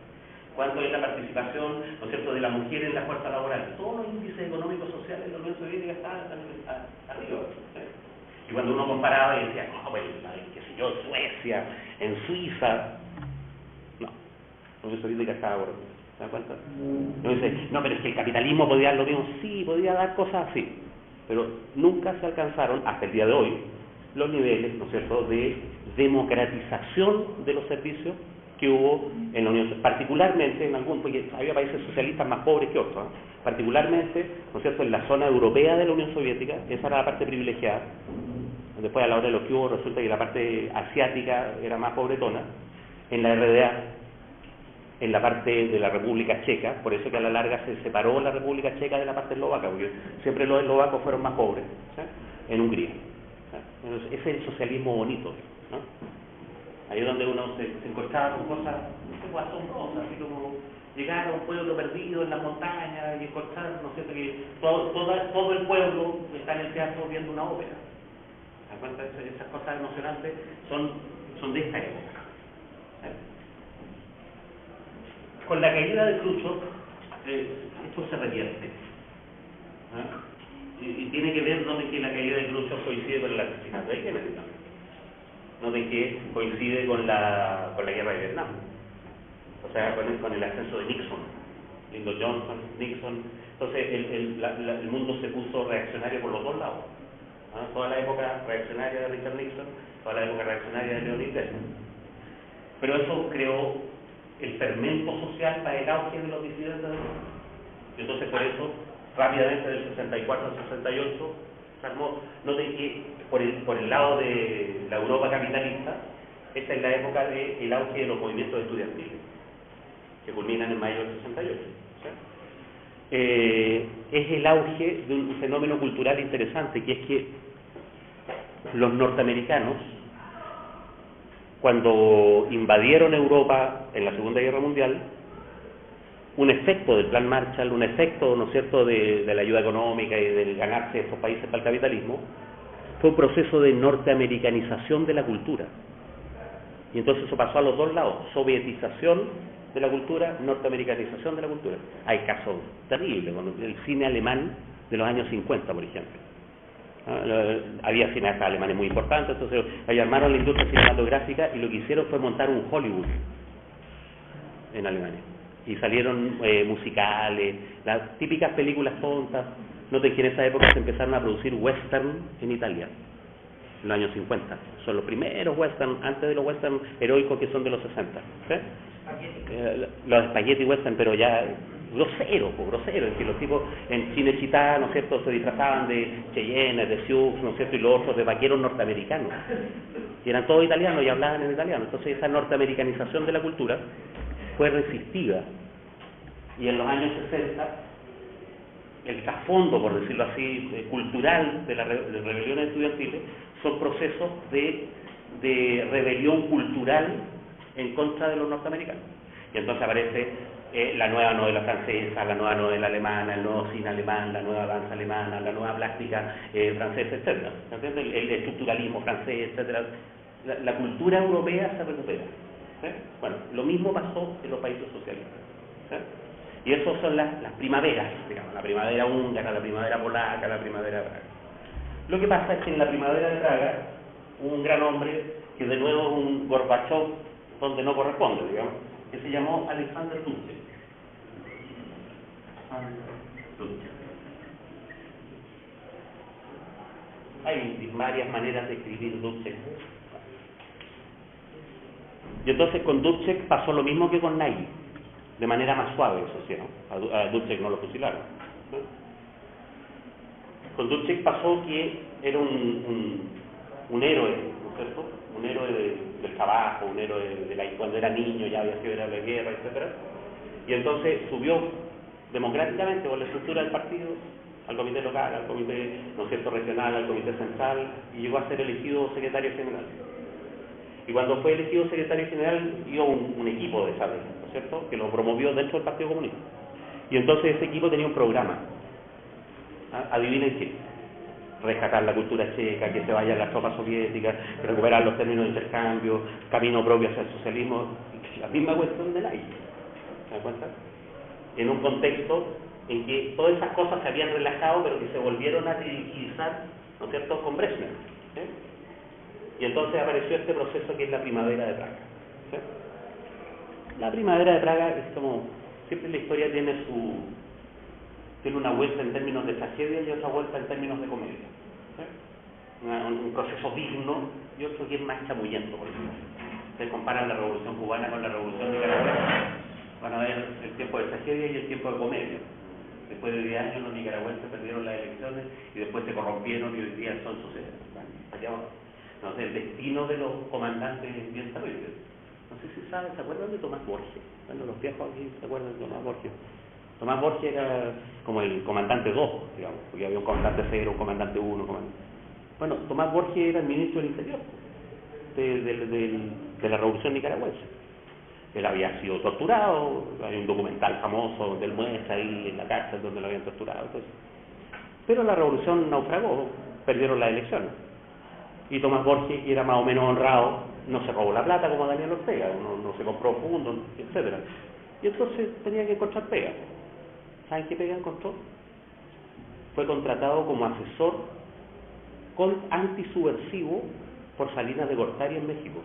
¿Cuánto es la participación, ¿no es cierto?, de la mujer en la fuerza laboral? Todos los índices económicos sociales de la Unión Soviética estaban arriba. ¿Sí? Y cuando uno comparaba y decía, no, bueno, qué sé yo, Suecia, en Suiza, no, la Unión Soviética estaba por... ¿Se dan cuenta? Uno dice, no, pero es que el capitalismo podía dar lo mismo. Sí, podía dar cosas así, pero nunca se alcanzaron, hasta el día de hoy, los niveles, ¿no es cierto?, de democratización de los servicios que hubo en la Unión, particularmente en algún, porque había países socialistas más pobres que otros, ¿no? Particularmente, ¿no es cierto?, en la zona europea de la Unión Soviética, esa era la parte privilegiada. Después, a la hora de los que hubo, resulta que la parte asiática era más pobretona. En la RDA, en la parte de la República Checa, por eso que a la larga se separó la República Checa de la parte eslovaca, porque siempre los eslovacos fueron más pobres, ¿sí?, en Hungría. ¿Sí? Entonces, ese es el socialismo bonito, ¿no? Ahí es donde uno se encontraba con cosas, no sé, asombrosas, así como llegar a un pueblo perdido en las montañas y encontrar, no sé, que todo el pueblo está en el teatro viendo una ópera. ¿Se dan cuenta? Esas cosas emocionantes son de esta época. Con la caída de Khrushchev, esto se revierte. y tiene que ver, no de que la caída de Khrushchev coincide con el asesinato de Kennedy, no de que coincide con la guerra de Vietnam, o sea, con el ascenso de Nixon, Lyndon Johnson, Nixon. Entonces el mundo se puso reaccionario por los dos lados, ¿no? Toda la época reaccionaria de Richard Nixon, toda la época reaccionaria de Leonid Brezhnev. Pero eso creó el fermento social para el auge de los disidentes del mundo. Y entonces por eso, rápidamente del 64 al 68, se armó. Noten que por el lado de la Europa capitalista, esta es la época del auge de los movimientos estudiantiles, que culminan en mayo del 68. ¿Sí? Es el auge de un fenómeno cultural interesante, que es que los norteamericanos, cuando invadieron Europa en la Segunda Guerra Mundial, un efecto del Plan Marshall, un efecto, ¿no es cierto?, de la ayuda económica y del ganarse estos países para el capitalismo, fue un proceso de norteamericanización de la cultura. Y entonces eso pasó a los dos lados: sovietización de la cultura, norteamericanización de la cultura. Hay casos terribles, con el cine alemán de los años 50, por ejemplo. Había cineastas alemanes muy importantes, entonces ahí armaron la industria cinematográfica y lo que hicieron fue montar un Hollywood en Alemania. Y salieron musicales, las típicas películas tontas. Noten que en esa época se empezaron a producir western en Italia, en los años 50. Son los primeros western, antes de los western heroicos que son de los 60. ¿Sí? Los spaghetti western, pero ya groseros, es que los tipos en Cinecittà, ¿no es cierto?, se disfrazaban de Cheyenne, de Sioux, ¿no es cierto?, y los otros de vaqueros norteamericanos. Y eran todos italianos y hablaban en italiano. Entonces esa norteamericanización de la cultura fue resistida. Y en los años 60, el trasfondo, por decirlo así, cultural de las rebeliones estudiantiles son procesos de rebelión cultural en contra de los norteamericanos. Y entonces aparece la nueva novela francesa, la nueva novela alemana, el nuevo cine alemán, la nueva danza alemana, la nueva plástica francesa, etc. El estructuralismo francés, etc. La cultura europea se recupera. ¿Sí? Bueno, lo mismo pasó en los países socialistas. ¿Sí? Y eso son las primaveras, digamos, la primavera húngara, la primavera polaca, la primavera de Praga. Lo que pasa es que en la primavera de Praga hubo un gran hombre, que de nuevo es un Gorbachev donde no corresponde, digamos, que se llamó Alexander Dubček. Hay varias maneras de escribir Dubček. Y entonces con Dubček pasó lo mismo que con Nagy, de manera más suave, eso sí, ¿no? A Dubček no lo fusilaron, ¿no? Con Dubček pasó que era un héroe, ¿no es cierto?, un héroe del trabajo, un héroe cuando era niño ya había sido héroe de la guerra, etc. Y entonces subió democráticamente por la estructura del partido al comité local, al comité, ¿no es cierto?, regional, al comité central, y llegó a ser elegido secretario general. Y cuando fue elegido secretario general, dio un equipo de esa ley, ¿no es cierto?, que lo promovió dentro del Partido Comunista. Y entonces ese equipo tenía un programa. Adivinen qué: rescatar la cultura checa, que se vayan las tropas soviéticas, recuperar los términos de intercambio, camino propio hacia el socialismo, la misma cuestión del aire. ¿Se dan cuenta? En un contexto en que todas esas cosas se habían relajado, pero que se volvieron a rigidizar, ¿no es cierto?, con Brezhnev. ¿Sí? Y entonces apareció este proceso que es la primavera de Praga. ¿Sí? La primavera de Praga es como, siempre la historia tiene una vuelta en términos de tragedia y otra vuelta en términos de comedia. ¿Sí? Un proceso digno y otro que es más chamullento, por ejemplo. Ustedes comparan la Revolución Cubana con la Revolución Nicaragüense, van a ver el tiempo de tragedia y el tiempo de comedia. Después de 10 años los nicaragüenses perdieron las elecciones y después se corrompieron y hoy día son sucesos. Entonces el destino de los comandantes es bien terrible. No sé si saben, ¿se acuerdan de Tomás Borges? Bueno, los viejos aquí se acuerdan de Tomás Borges. Tomás Borges era como el comandante 2, digamos, porque había un comandante 0, un comandante 1, Bueno, Tomás Borges era el ministro del Interior de la Revolución Nicaragüense. Él había sido torturado, hay un documental famoso donde él muestra ahí en la cárcel donde lo habían torturado. Entonces. Pero la revolución naufragó, perdieron las elecciones. Y Tomás Borges, que era más o menos honrado, no se robó la plata como Daniel Ortega, no se compró fondos, etc. Y entonces tenía que encontrar pega. ¿Saben qué pega encontró? fue contratado como asesor antisubversivo por Salinas de Gortari en México.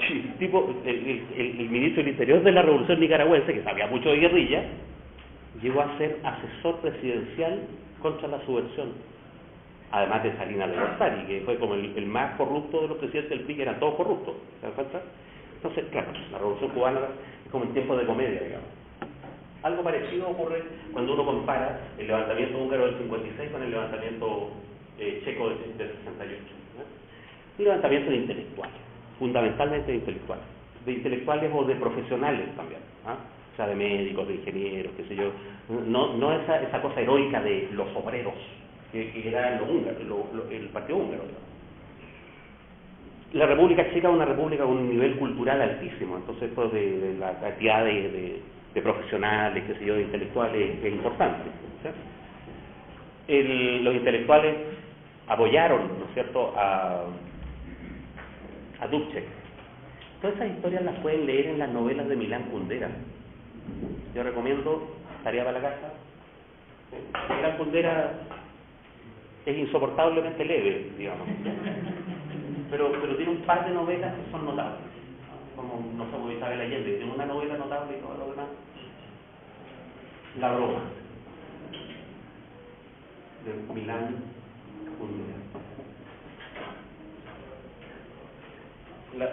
El ministro del Interior de la Revolución Nicaragüense, que sabía mucho de guerrilla, llegó a ser asesor presidencial contra la subversión, además de Salinas de Gortari, que fue como el más corrupto de los presidentes del PRI, que eran todos corruptos, ¿se dan cuenta? Entonces, claro, la Revolución Cubana es como en tiempos de comedia, digamos. Algo parecido ocurre cuando uno compara el levantamiento húngaro del 56 con el levantamiento checo del 68. ¿No? Un levantamiento de intelectuales, fundamentalmente de intelectuales o de profesionales también, ¿no? O sea, de médicos, de ingenieros, qué sé yo, no esa cosa heroica de los obreros, que era los húngaros, el partido húngaro, digamos. La República Checa es una república con un nivel cultural altísimo, entonces esto de la cantidad de profesionales, qué sé yo, de intelectuales es importante, ¿sí? Los intelectuales apoyaron, ¿no es cierto?, a Dubček. Todas esas historias las pueden leer en las novelas de Milán Kundera. Yo recomiendo Tarea para la casa. ¿Sí? Milán Kundera es insoportablemente leve, digamos, pero tiene un par de novelas que son notables, como, no sé, como Isabel Allende, tiene una novela notable y todo lo demás. La broma, de Milán Kundera.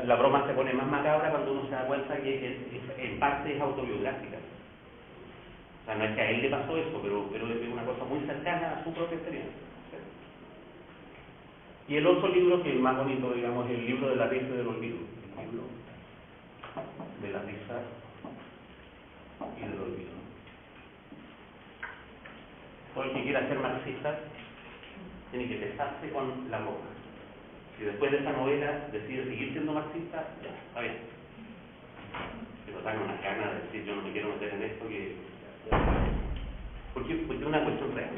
La broma se pone más macabra cuando uno se da cuenta que en parte es autobiográfica. O sea, no es que a él le pasó eso, pero es una cosa muy cercana a su propia experiencia. ¿Sí? Y el otro libro, que es el más bonito, digamos, es el libro de la risa y del olvido. El libro de la risa y del olvido. Todo el que quiera ser marxista tiene que pesarse con la broma. Si después de esta novela decide seguir siendo marxista, ya, está bien. Pero dan una gana de decir, yo no me quiero meter en esto, porque es una cuestión real.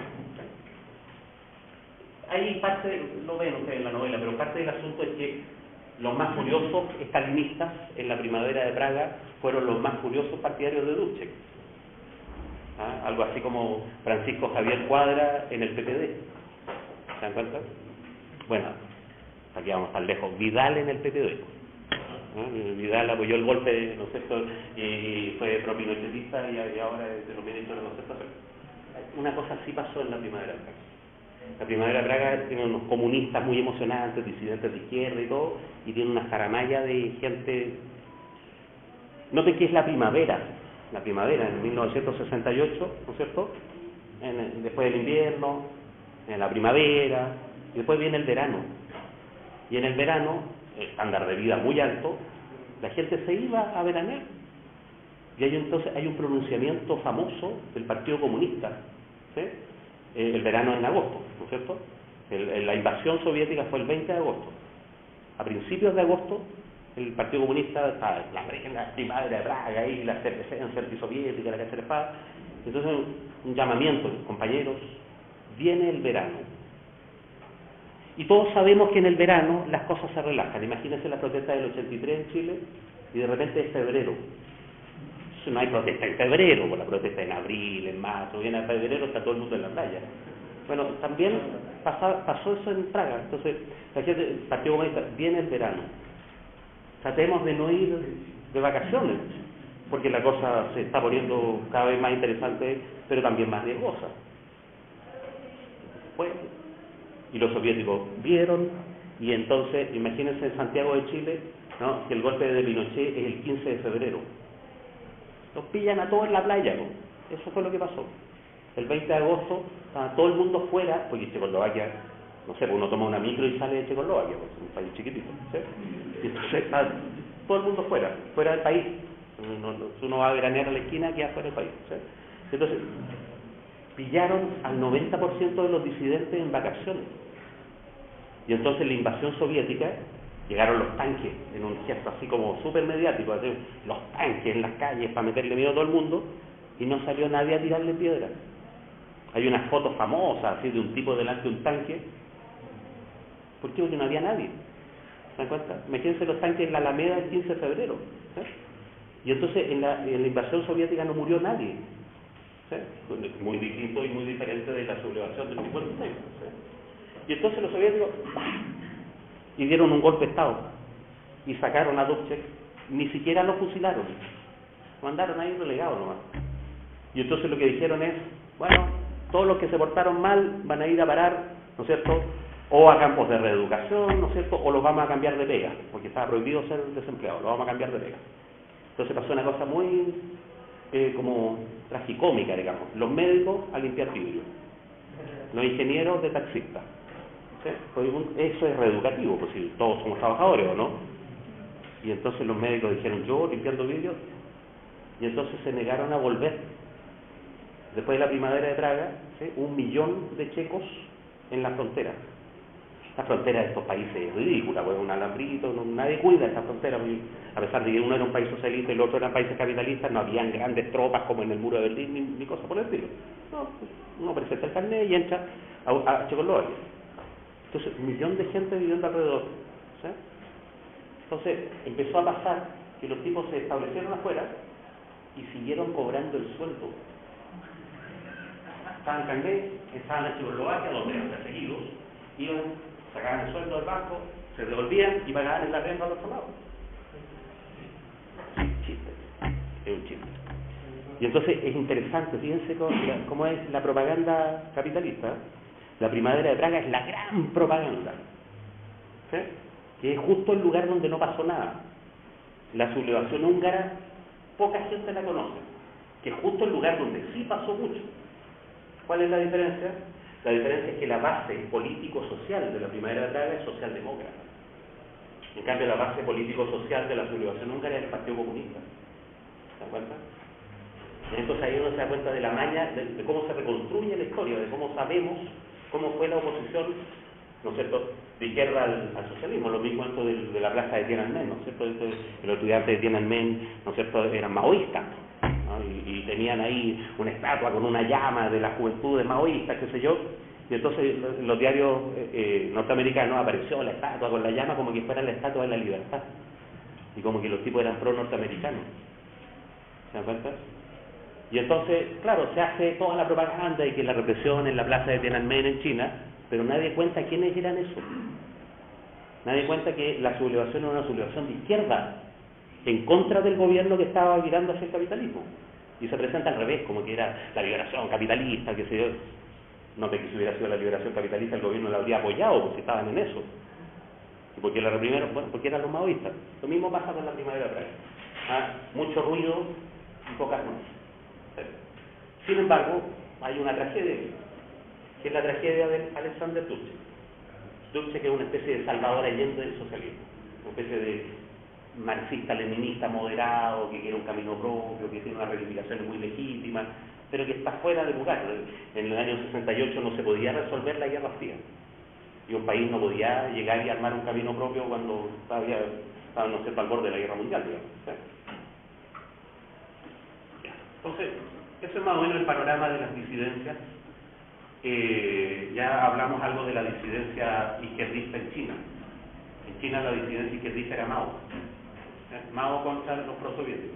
Hay parte, lo ven ustedes en la novela, pero parte del asunto es que los más furiosos estalinistas en la primavera de Praga fueron los más furiosos partidarios de Dubček. ¿Ah? Algo así como Francisco Javier Cuadra en el PPD. ¿Se dan cuenta? Bueno, aquí vamos tan lejos. Vidal en el PPD. Vidal apoyó el golpe, ¿no es cierto?, y fue propinochetista y ahora es de los ministros de la Concertación. Una cosa así pasó en la primavera de Praga. La primavera de Praga tiene unos comunistas muy emocionantes, disidentes de izquierda y todo, y tiene una jaramalla de gente. Noten que es la primavera en 1968, ¿no es cierto?, después del invierno, en la primavera, y después viene el verano. Y en el verano, estándar de vida muy alto, la gente se iba a veranear. Y entonces hay un pronunciamiento famoso del Partido Comunista, ¿sí? El verano en agosto, ¿no es cierto? La invasión soviética fue el 20 de agosto. A principios de agosto, el Partido Comunista estaba en la primavera de Praga, ahí la efervescencia antisoviética, la cacha de espada. Entonces, un llamamiento, compañeros, viene el verano. Y todos sabemos que en el verano las cosas se relajan. Imagínense la protesta del 83 en Chile y de repente es febrero. No hay protesta en febrero, por la protesta en abril, en marzo, viene en febrero, está todo el mundo en la playa. Bueno, también pasó eso en Praga. Entonces, la gente, el Partido Comunista, viene el verano. Tratemos de no ir de vacaciones, porque la cosa se está poniendo cada vez más interesante, pero también más riesgosa. Bueno, y los soviéticos vieron, y entonces, imagínense en Santiago de Chile, ¿no?, que el golpe de Pinochet es el 15 de febrero. Los pillan a todos en la playa, ¿no? Eso fue lo que pasó. El 20 de agosto estaba todo el mundo fuera, porque Checoslovaquia, no sé, uno toma una micro y sale de Checoslovaquia, porque es un país chiquitito, ¿sí? Y entonces está todo el mundo fuera del país. Uno va a veranear a la esquina, queda fuera del país, ¿sí? Entonces, pillaron al 90% de los disidentes en vacaciones. Y entonces la invasión soviética, llegaron los tanques en un gesto así como súper mediático, así, los tanques en las calles para meterle miedo a todo el mundo, y no salió nadie a tirarle piedra. Hay unas fotos famosas así de un tipo delante de un tanque. ¿Por qué? Porque no había nadie. ¿Se dan cuenta? Imagínense los tanques en la Alameda el 15 de febrero. ¿Sí? Y entonces en la invasión soviética no murió nadie. ¿sí? Muy distinto y muy diferente de la sublevación de los 56. ¿Sí? Y entonces los soviéticos y dieron un golpe de Estado y sacaron a Dubček, ni siquiera lo fusilaron, mandaron ahí relegado nomás. Y entonces lo que dijeron es, bueno, todos los que se portaron mal van a ir a parar, ¿no es cierto?, o a campos de reeducación, ¿no es cierto?, o los vamos a cambiar de pega, porque estaba prohibido ser desempleado, los vamos a cambiar de pega. Entonces pasó una cosa muy como tragicómica, digamos, los médicos a limpiar vidrio, los ingenieros de taxistas. ¿Sí? Eso es reeducativo, pues si todos somos trabajadores, ¿o no? Y entonces los médicos dijeron, yo limpiando vidrio, y entonces se negaron a volver. Después de la primavera de Praga, ¿sí?, 1 millón de checos en la frontera. La frontera de estos países es ridícula, pues un alambrito, nadie cuida esa frontera, a pesar de que uno era un país socialista y el otro eran países capitalistas, no habían grandes tropas como en el muro de Berlín, ni cosas por el estilo. No, pues uno presenta el carnet y entra a Checoslovaquia. Entonces, 1 millón de gente viviendo alrededor. ¿Sí? Entonces, empezó a pasar que los tipos se establecieron afuera y siguieron cobrando el sueldo. Estaban en carnet, estaban en Checoslovaquia, donde eran perseguidos, iban, sacaban el sueldo del banco, se devolvían y pagaban el arriendo al otro lado. Chiste, es un chiste. Y entonces es interesante, fíjense cómo es la propaganda capitalista. La primavera de Praga es la gran propaganda, ¿sí?, que es justo el lugar donde no pasó nada. La sublevación húngara, poca gente la conoce, que es justo el lugar donde sí pasó mucho. ¿Cuál es la diferencia? La diferencia es que la base político-social de la primavera de Praga es socialdemócrata. En cambio, la base político-social de la sublevación húngara es el Partido Comunista. ¿Se dan cuenta? Entonces ahí uno se da cuenta de la maña, de cómo se reconstruye la historia, de cómo sabemos cómo fue la oposición, ¿no es cierto?, de izquierda al socialismo. Lo mismo esto de la plaza de Tiananmen, ¿no es cierto? Los estudiantes de Tiananmen, ¿no es cierto?, eran maoístas, ¿no? Y tenían ahí una estatua con una llama de la juventud de maoístas, qué sé yo, y entonces en los diarios norteamericanos apareció la estatua con la llama como que fuera la estatua de la libertad, y como que los tipos eran pro-norteamericanos. ¿Se dan cuenta? Y entonces, claro, se hace toda la propaganda y que la represión en la plaza de Tiananmen en China, pero nadie cuenta quiénes eran esos. Nadie cuenta que la sublevación era una sublevación de izquierda, en contra del gobierno que estaba virando hacia el capitalismo. Y se presenta al revés, como que era la liberación capitalista, que se dio. No de que si hubiera sido la liberación capitalista, el gobierno la habría apoyado, porque estaban en eso. ¿Y por qué la reprimieron? Bueno, porque eran los maoístas. Lo mismo pasa con la primavera de Praga. Mucho ruido y pocas nueces. Sin embargo, hay una tragedia, que es la tragedia de Alexander Dubček. Dubček es una especie de Salvador Allende del socialismo, una especie de marxista-leninista moderado, que quiere un camino propio, que tiene unas reivindicaciones muy legítimas, pero que está fuera de lugar. En el año 68 no se podía resolver la Guerra Fría, y un país no podía llegar y armar un camino propio cuando estaba, no sé, al borde de la Guerra Mundial, digamos. Entonces, eso es más o menos el panorama de las disidencias. Ya hablamos algo de la disidencia izquierdista en China. En China la disidencia izquierdista era Mao. Mao contra los prosoviéticos.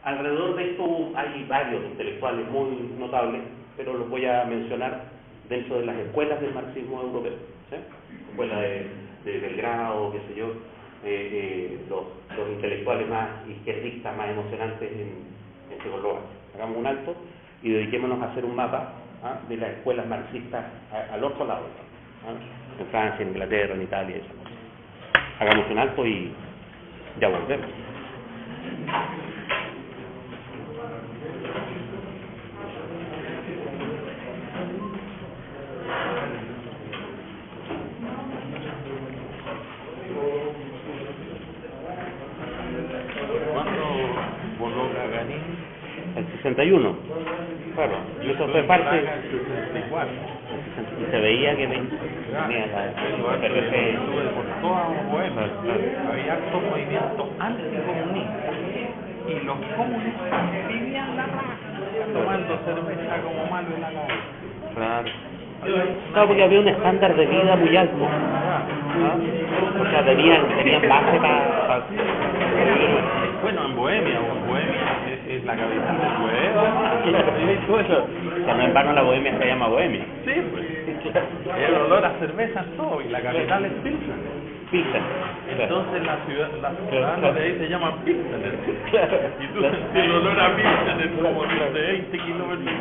Alrededor de esto hay varios intelectuales muy notables, pero los voy a mencionar dentro de las escuelas del marxismo europeo. Escuela de Belgrado, qué sé yo, los intelectuales más izquierdistas, más emocionantes en Checoslovaquia. Hagamos un alto y dediquémonos a hacer un mapa de las escuelas marxistas al otro lado, en Francia, en Inglaterra, en Italia, esas cosas. Hagamos un alto y ya volvemos. ¿Cuándo voló Gagarin? El 61. Claro, y eso fue parte. Praga, el 64. Y se veía que tenía la Estuve por toda Bohemia. Había hartos movimientos anticomunistas. Y los comunistas vivían la raja, tomando cerveza como malo en la calle. Claro. Claro, porque había un estándar de vida muy alto. O sea, tenían base para... Bueno, en Bohemia la capital del huevo. Todo eso. O sea, no en vano la Bohemia se llama Bohemia. Sí, pues. El olor a cerveza en todo, y la capital es Pilsen. Pilsen. Entonces la ciudad de ahí se llama Pilsen. Claro. Y tú sentís el olor a Pilsen es como de 20 kilómetros.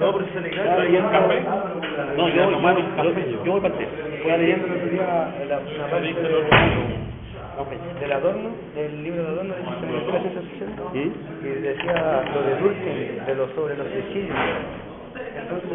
No, pero se le Claro, cae. ¿y el café? No, yo voy para el Estaba leyendo el otro día una parte del Adorno, del libro de Adorno de la ciencia social, y decía lo de Durkheim, sobre los suicidios. Entonces,